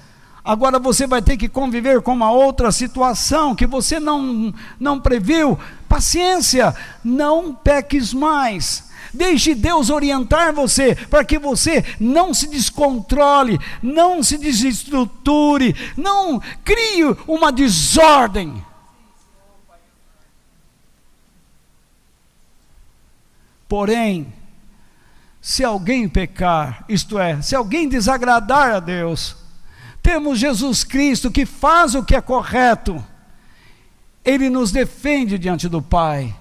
Agora você vai ter que conviver com uma outra situação que você não previu. Paciência, não peques mais. Deixe Deus orientar você, para que você não se descontrole, não se desestruture, não crie uma desordem. Porém, se alguém pecar, isto é, se alguém desagradar a Deus, temos Jesus Cristo que faz o que é correto. Ele nos defende diante do Pai.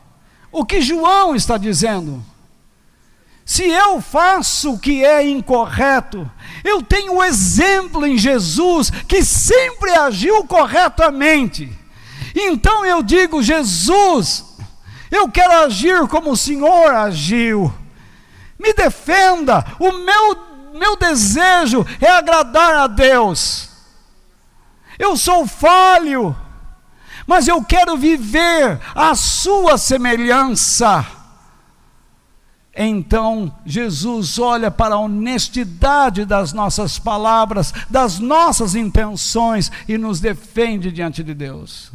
O que João está dizendo? Se eu faço o que é incorreto, eu tenho o exemplo em Jesus, que sempre agiu corretamente. Então eu digo, Jesus, eu quero agir como o Senhor agiu. Me defenda, o meu desejo é agradar a Deus. Eu sou falho, mas eu quero viver a sua semelhança. Então Jesus olha para a honestidade das nossas palavras, das nossas intenções e nos defende diante de Deus.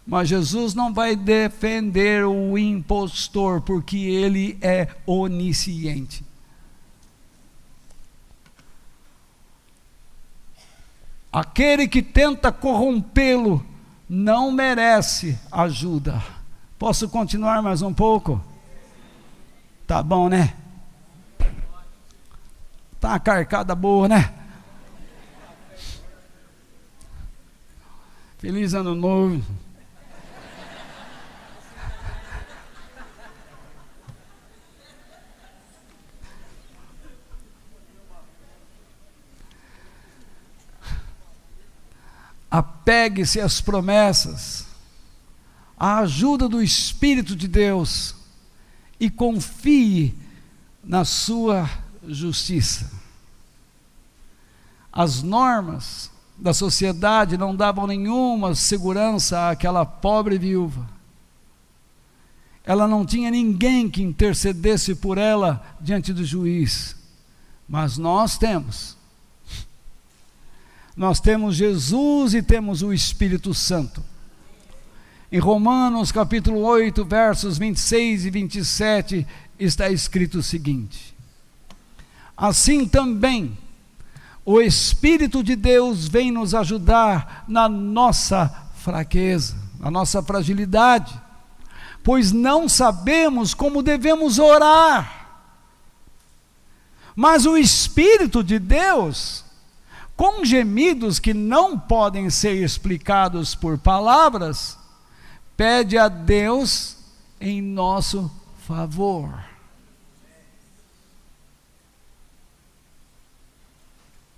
Mas Jesus não vai defender o impostor, porque ele é onisciente. Aquele que tenta corrompê-lo não merece ajuda. Posso continuar mais um pouco? Tá bom, né? Tá uma carcada boa, né? Feliz ano novo. Apegue-se às promessas, à ajuda do Espírito de Deus e confie na sua justiça. As normas da sociedade não davam nenhuma segurança àquela pobre viúva. Ela não tinha ninguém que intercedesse por ela diante do juiz, mas nós temos. Nós temos Jesus e temos o Espírito Santo. Em Romanos capítulo 8, versos 26 e 27, está escrito o seguinte: assim também, o Espírito de Deus vem nos ajudar na nossa fraqueza, na nossa fragilidade, pois não sabemos como devemos orar. Mas o Espírito de Deus, com gemidos que não podem ser explicados por palavras, pede a Deus em nosso favor.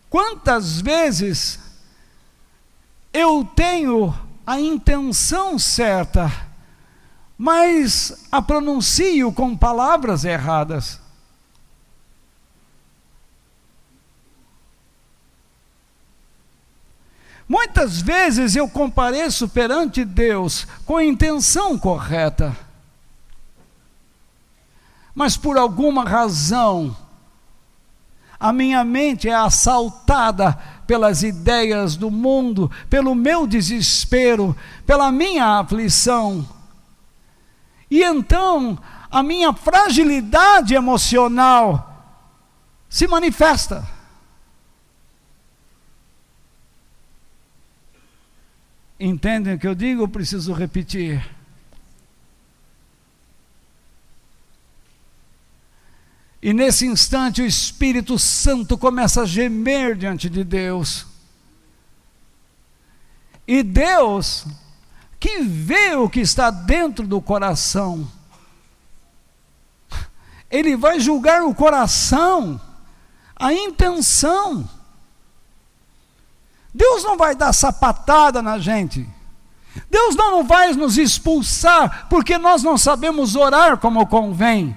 Quantas vezes eu tenho a intenção certa, mas a pronuncio com palavras erradas? Muitas vezes eu compareço perante Deus com a intenção correta, mas por alguma razão a minha mente é assaltada pelas ideias do mundo, pelo meu desespero, pela minha aflição, e então a minha fragilidade emocional se manifesta. Entendem o que eu digo? Eu preciso repetir. E nesse instante o Espírito Santo começa a gemer diante de Deus. E Deus, que vê o que está dentro do coração, Ele vai julgar o coração, a intenção. Deus não vai dar sapatada na gente. Deus não vai nos expulsar porque nós não sabemos orar como convém.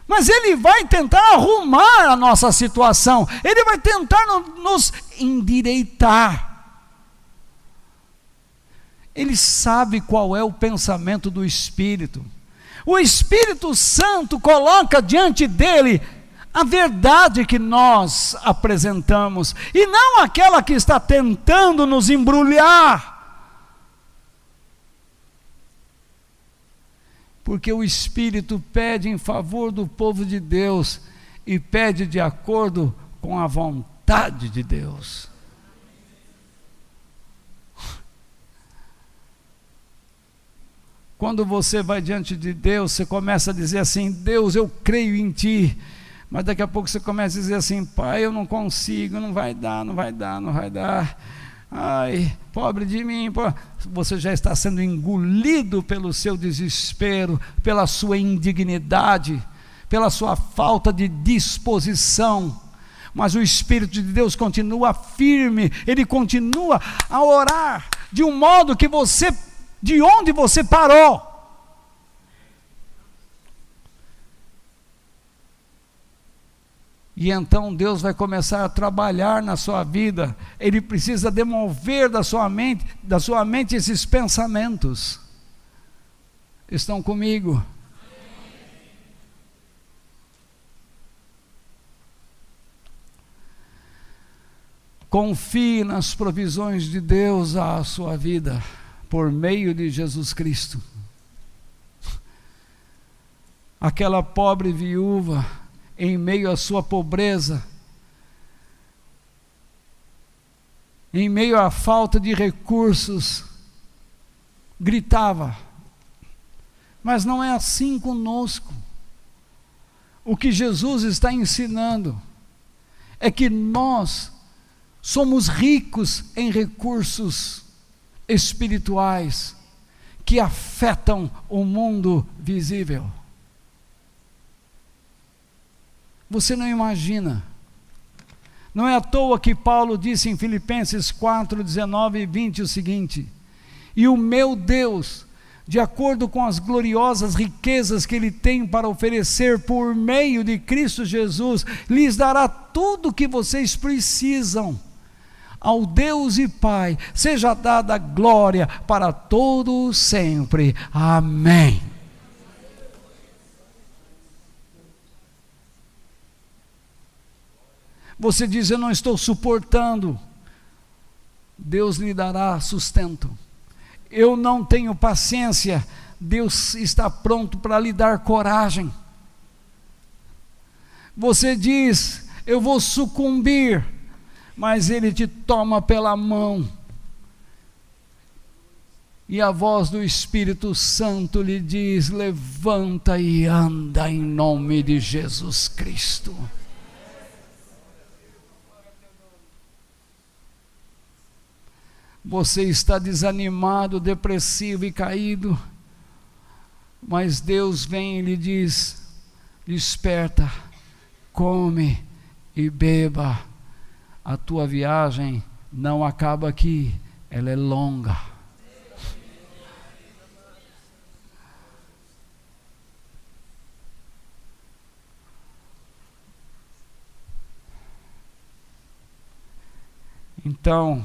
Mas Ele vai tentar arrumar a nossa situação. Ele vai tentar nos endireitar. Ele sabe qual é o pensamento do Espírito. O Espírito Santo coloca diante dele a verdade que nós apresentamos, e não aquela que está tentando nos embrulhar. Porque o Espírito pede em favor do povo de Deus, e pede de acordo com a vontade de Deus. Quando você vai diante de Deus, você começa a dizer assim: Deus, eu creio em Ti. Mas daqui a pouco você começa a dizer assim: Pai, eu não consigo, não vai dar. Ai, pobre de mim. Você já está sendo engolido pelo seu desespero, pela sua indignidade, pela sua falta de disposição. Mas o Espírito de Deus continua firme, Ele continua a orar de um modo que de onde você parou. E então Deus vai começar a trabalhar na sua vida. Ele precisa demover da sua mente esses pensamentos. Estão comigo? Confie nas provisões de Deus à sua vida, por meio de Jesus Cristo. Aquela pobre viúva, em meio à sua pobreza, em meio à falta de recursos, gritava. Mas não é assim conosco. O que Jesus está ensinando é que nós somos ricos em recursos espirituais que afetam o mundo visível. Você não imagina. Não é à toa que Paulo disse em Filipenses 4, 19 e 20 o seguinte: e o meu Deus, de acordo com as gloriosas riquezas que Ele tem para oferecer por meio de Cristo Jesus, lhes dará tudo o que vocês precisam. Ao Deus e Pai seja dada glória para todo sempre. Amém. Você diz: eu não estou suportando. Deus lhe dará sustento. Eu não tenho paciência. Deus está pronto para lhe dar coragem. Você diz: eu vou sucumbir, mas Ele te toma pela mão. E a voz do Espírito Santo lhe diz: levanta e anda em nome de Jesus Cristo. Você está desanimado, depressivo e caído, mas Deus vem e lhe diz: desperta, come e beba. A tua viagem não acaba aqui, ela é longa. Então,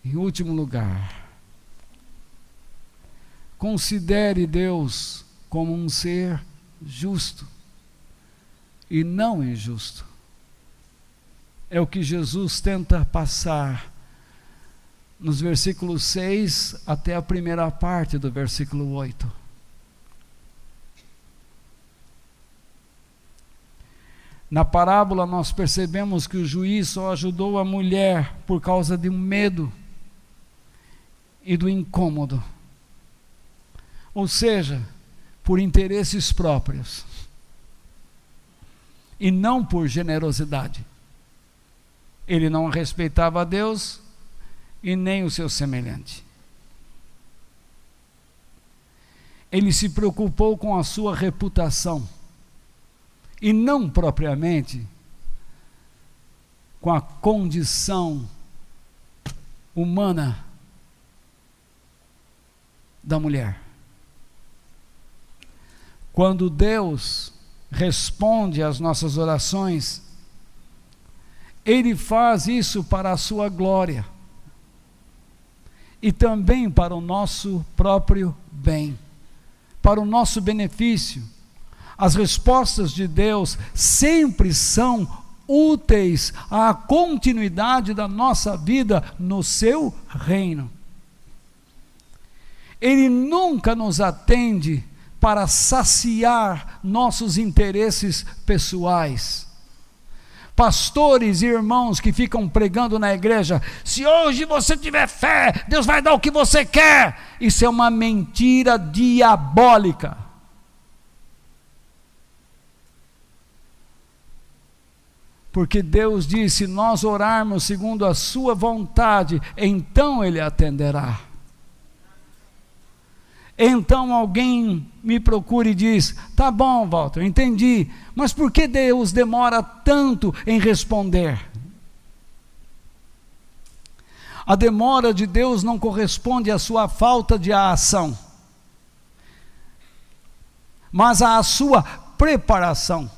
em último lugar, considere Deus como um ser justo e não injusto. É o que Jesus tenta passar nos versículos 6 até a primeira parte do versículo 8. Na parábola nós percebemos que o juiz só ajudou a mulher por causa de um medo e do incômodo, ou seja, por interesses próprios e não por generosidade. Ele não respeitava a Deus e nem o seu semelhante. Ele se preocupou com a sua reputação e não propriamente com a condição humana da mulher. Quando Deus responde às nossas orações, Ele faz isso para a sua glória e também para o nosso próprio bem, para o nosso benefício. As respostas de Deus sempre são úteis à continuidade da nossa vida no seu reino. Ele nunca nos atende para saciar nossos interesses pessoais. Pastores e irmãos que ficam pregando na igreja: se hoje você tiver fé, Deus vai dar o que você quer. Isso é uma mentira diabólica. Porque Deus disse: se nós orarmos segundo a sua vontade, então Ele atenderá. Então alguém me procura e diz: tá bom, Walter, entendi, mas por que Deus demora tanto em responder? A demora de Deus não corresponde à sua falta de ação, mas à sua preparação.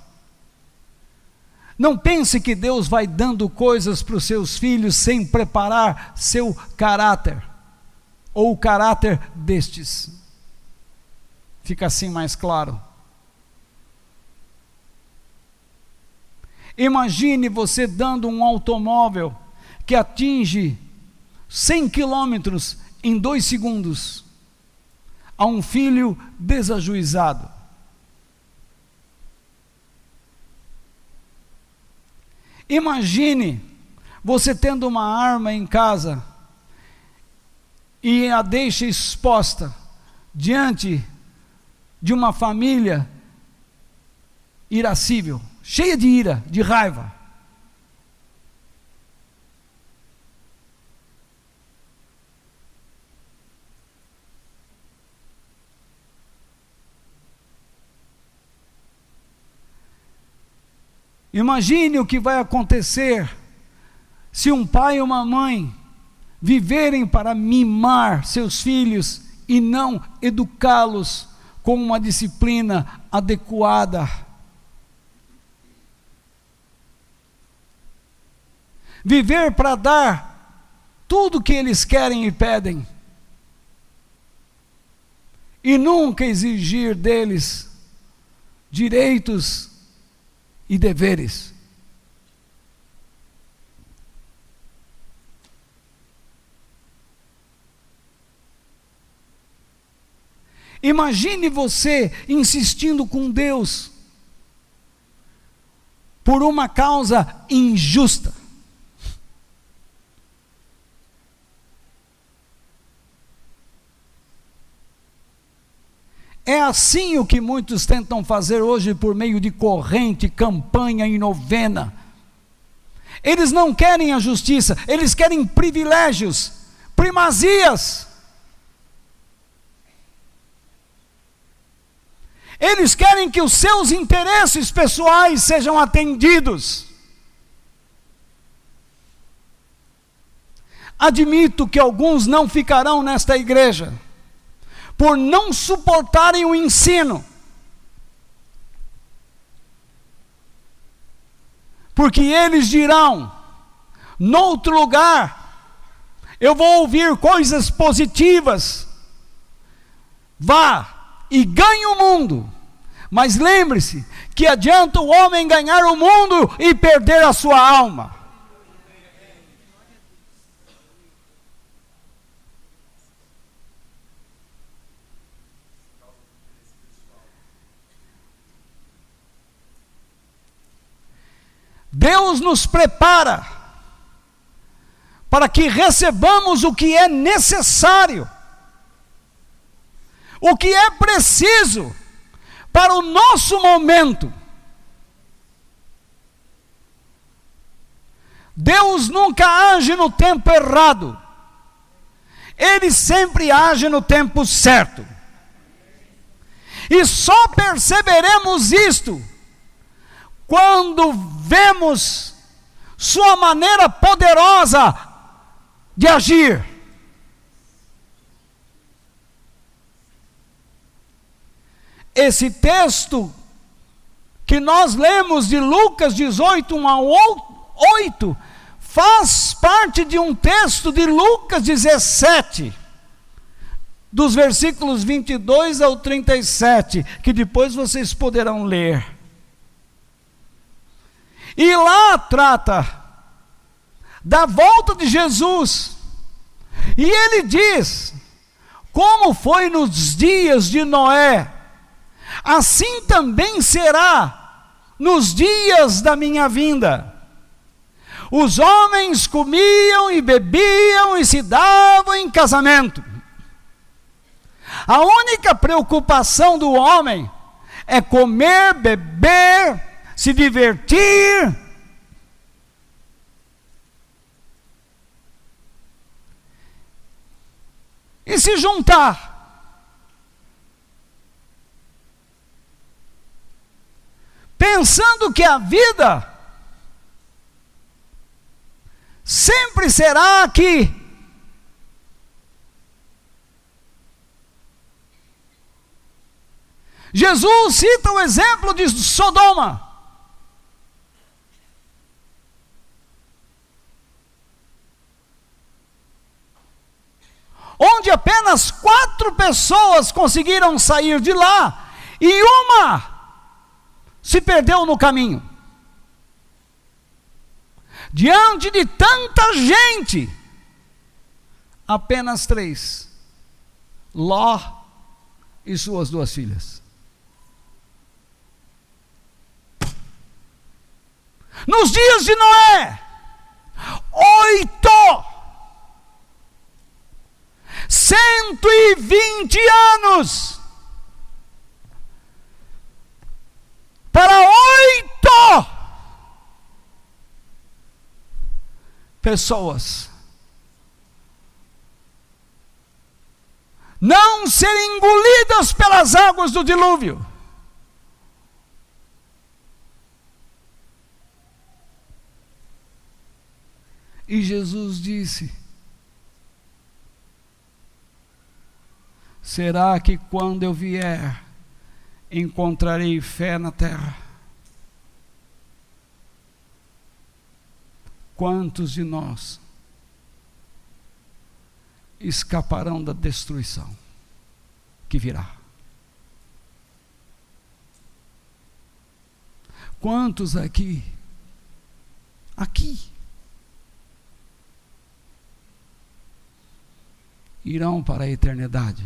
Não pense que Deus vai dando coisas para os seus filhos sem preparar seu caráter, ou o caráter destes. Fica assim mais claro. Imagine você dando um automóvel que atinge 100 quilômetros em 2 segundos a um filho desajuizado. Imagine você tendo uma arma em casa e a deixa exposta diante de uma família irascível, cheia de ira, de raiva. Imagine o que vai acontecer se um pai e uma mãe viverem para mimar seus filhos e não educá-los com uma disciplina adequada. Viver para dar tudo o que eles querem e pedem, e nunca exigir deles direitos e deveres. Imagine você insistindo com Deus por uma causa injusta. É assim o que muitos tentam fazer hoje por meio de corrente, campanha e novena. Eles não querem a justiça, eles querem privilégios, primazias. Eles querem que os seus interesses pessoais sejam atendidos. Admito que alguns não ficarão nesta igreja, por não suportarem o ensino. Porque eles dirão, noutro lugar, eu vou ouvir coisas positivas. Vá e ganhe o mundo. Mas lembre-se que adianta o homem ganhar o mundo e perder a sua alma. Deus nos prepara para que recebamos o que é necessário, o que é preciso para o nosso momento. Deus nunca age no tempo errado, Ele sempre age no tempo certo. E só perceberemos isto quando vemos sua maneira poderosa de agir. Esse texto que nós lemos de Lucas 18, 1 a 8, faz parte de um texto de Lucas 17, dos versículos 22 ao 37, que depois vocês poderão ler. E lá trata da volta de Jesus. E ele diz, como foi nos dias de Noé, assim também será nos dias da minha vinda. Os homens comiam e bebiam e se davam em casamento. A única preocupação do homem é comer, beber, se divertir. E se juntar. Pensando que a vida sempre será aqui. Jesus cita o exemplo de Sodoma, onde apenas 4 pessoas conseguiram sair de lá, e uma se perdeu no caminho. Diante de tanta gente, apenas 3, Ló e suas 2 filhas. Nos dias de Noé, 8. 120 anos para 8 pessoas não serem engolidas pelas águas do dilúvio. E Jesus disse: será que quando eu vier, encontrarei fé na terra? Quantos de nós escaparão da destruição que virá? Quantos aqui, irão para a eternidade?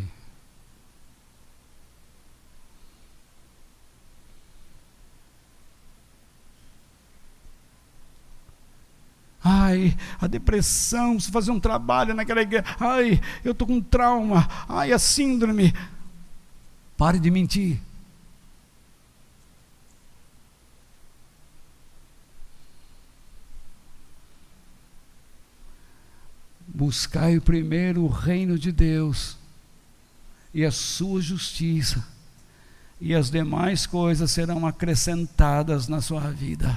Ai, a depressão, preciso fazer um trabalho naquela igreja. Ai, eu estou com trauma. Ai, a síndrome. Pare de mentir. Buscai primeiro o reino de Deus e a sua justiça, e as demais coisas serão acrescentadas na sua vida.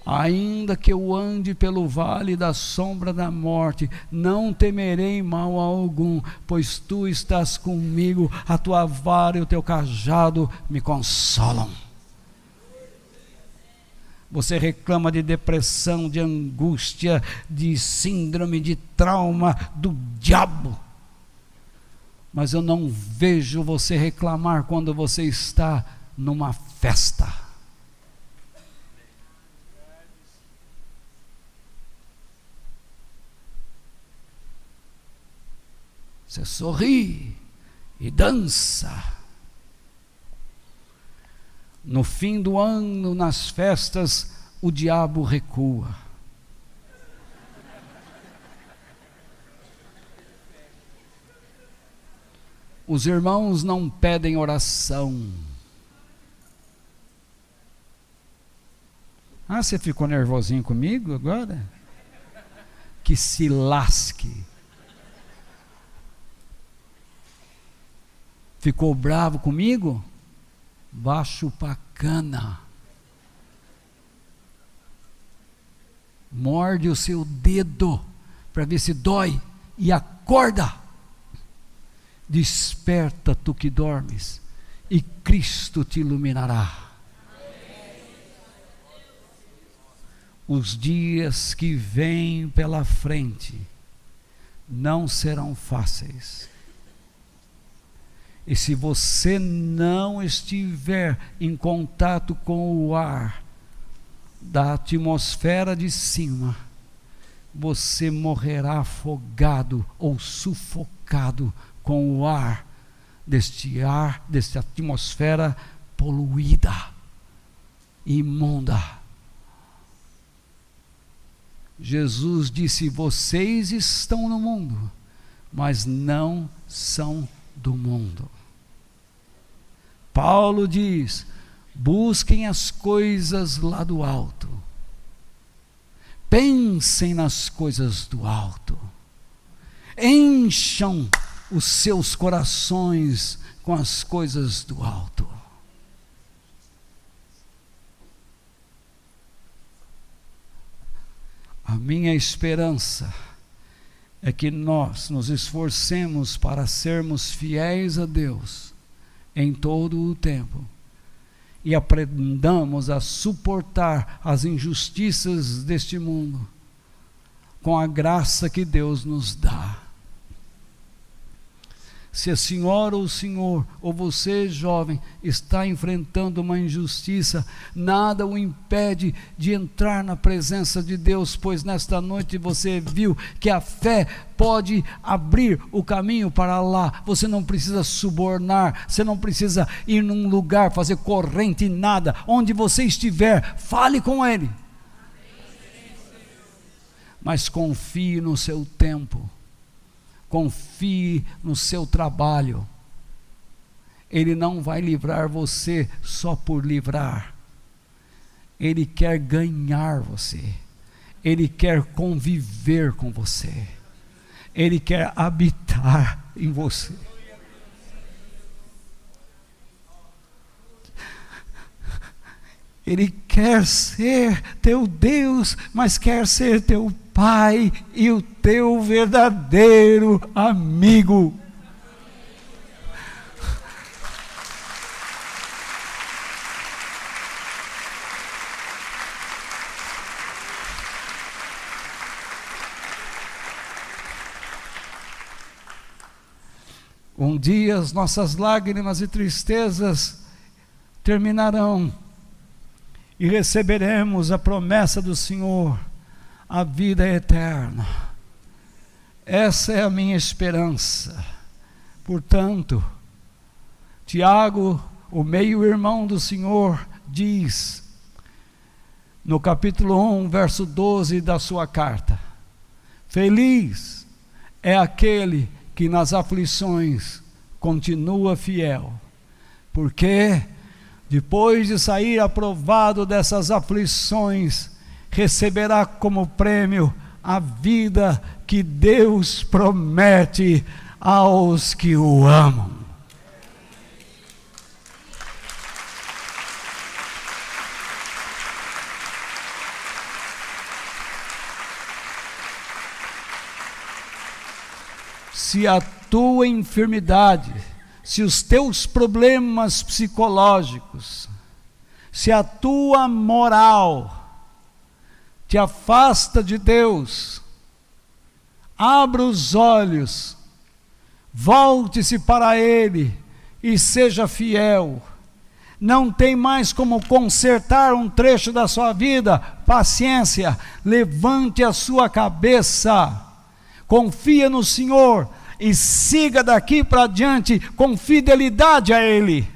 Ainda que eu ande pelo vale da sombra da morte, não temerei mal algum, pois tu estás comigo, a tua vara e o teu cajado me consolam. Você reclama de depressão, de angústia, de síndrome, de trauma do diabo, mas eu não vejo você reclamar quando você está numa festa. Você sorri e dança. No fim do ano, nas festas, o diabo recua. Os irmãos não pedem oração. Ah, você ficou nervosinho comigo agora? Que se lasque. Ficou bravo comigo? Vá chupar cana. Morde o seu dedo para ver se dói e acorda. Desperta, tu que dormes, e Cristo te iluminará. Os dias que vêm pela frente não serão fáceis. E se você não estiver em contato com o ar da atmosfera de cima, você morrerá afogado ou sufocado com o ar, desta atmosfera poluída, imunda. Jesus disse: vocês estão no mundo, mas não são do mundo. Paulo diz: busquem as coisas lá do alto, pensem nas coisas do alto, encham os seus corações com as coisas do alto. A minha esperança é que nós nos esforcemos para sermos fiéis a Deus em todo o tempo e aprendamos a suportar as injustiças deste mundo com a graça que Deus nos dá. Se a senhora ou o senhor, ou você jovem, está enfrentando uma injustiça, nada o impede de entrar na presença de Deus, pois nesta noite você viu que a fé pode abrir o caminho para lá. Você não precisa subornar, você não precisa ir num lugar, fazer corrente, nada. Onde você estiver, fale com Ele. Mas confie no seu tempo, confie no seu trabalho. Ele não vai livrar você só por livrar. Ele quer ganhar você. Ele quer conviver com você. Ele quer habitar em você. Ele quer ser teu Deus, mas quer ser teu Pai e o teu verdadeiro amigo. Um dia as nossas lágrimas e tristezas terminarão e receberemos a promessa do Senhor, a vida eterna. Essa é a minha esperança. Portanto, Tiago, o meio-irmão do Senhor, diz, no capítulo 1, verso 12 da sua carta: feliz é aquele que nas aflições continua fiel, porque depois de sair aprovado dessas aflições, receberá como prêmio a vida que Deus promete aos que o amam. Se a tua enfermidade, se os teus problemas psicológicos, se a tua moral te afasta de Deus, abra os olhos, volte-se para Ele e seja fiel. Não tem mais como consertar um trecho da sua vida. Paciência, levante a sua cabeça, confia no Senhor e siga daqui para diante com fidelidade a Ele.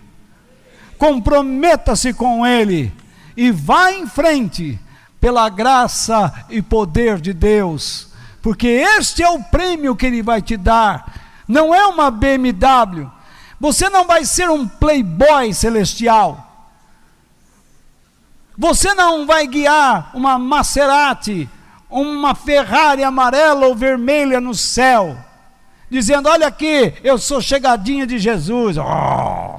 Comprometa-se com Ele e vá em frente pela graça e poder de Deus, porque este é o prêmio que Ele vai te dar. Não é uma BMW, você não vai ser um playboy celestial, você não vai guiar uma Maserati, uma Ferrari amarela ou vermelha no céu, dizendo: olha aqui, eu sou chegadinha de Jesus. Oh.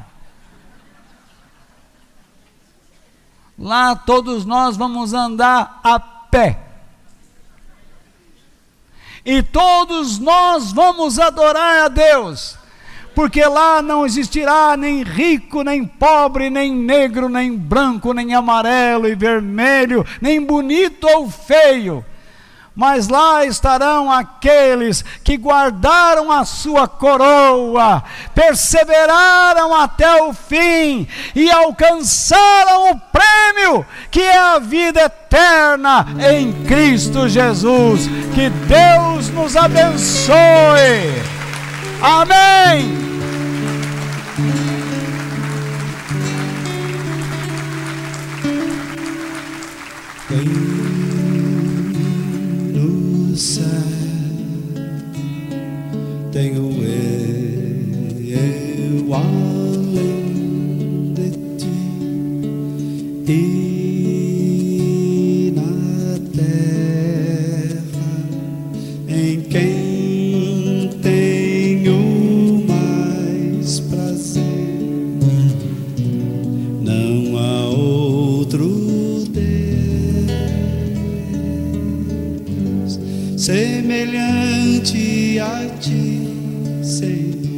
Lá todos nós vamos andar a pé, e todos nós vamos adorar a Deus, porque lá não existirá nem rico, nem pobre, nem negro, nem branco, nem amarelo e vermelho, nem bonito ou feio. Mas lá estarão aqueles que guardaram a sua coroa, perseveraram até o fim e alcançaram o prêmio, que é a vida eterna em Cristo Jesus. Que Deus nos abençoe. Amém. Tenho eu além de ti, e na terra em quem tenho mais prazer. Não há outro Deus semelhante a ti, Senhor.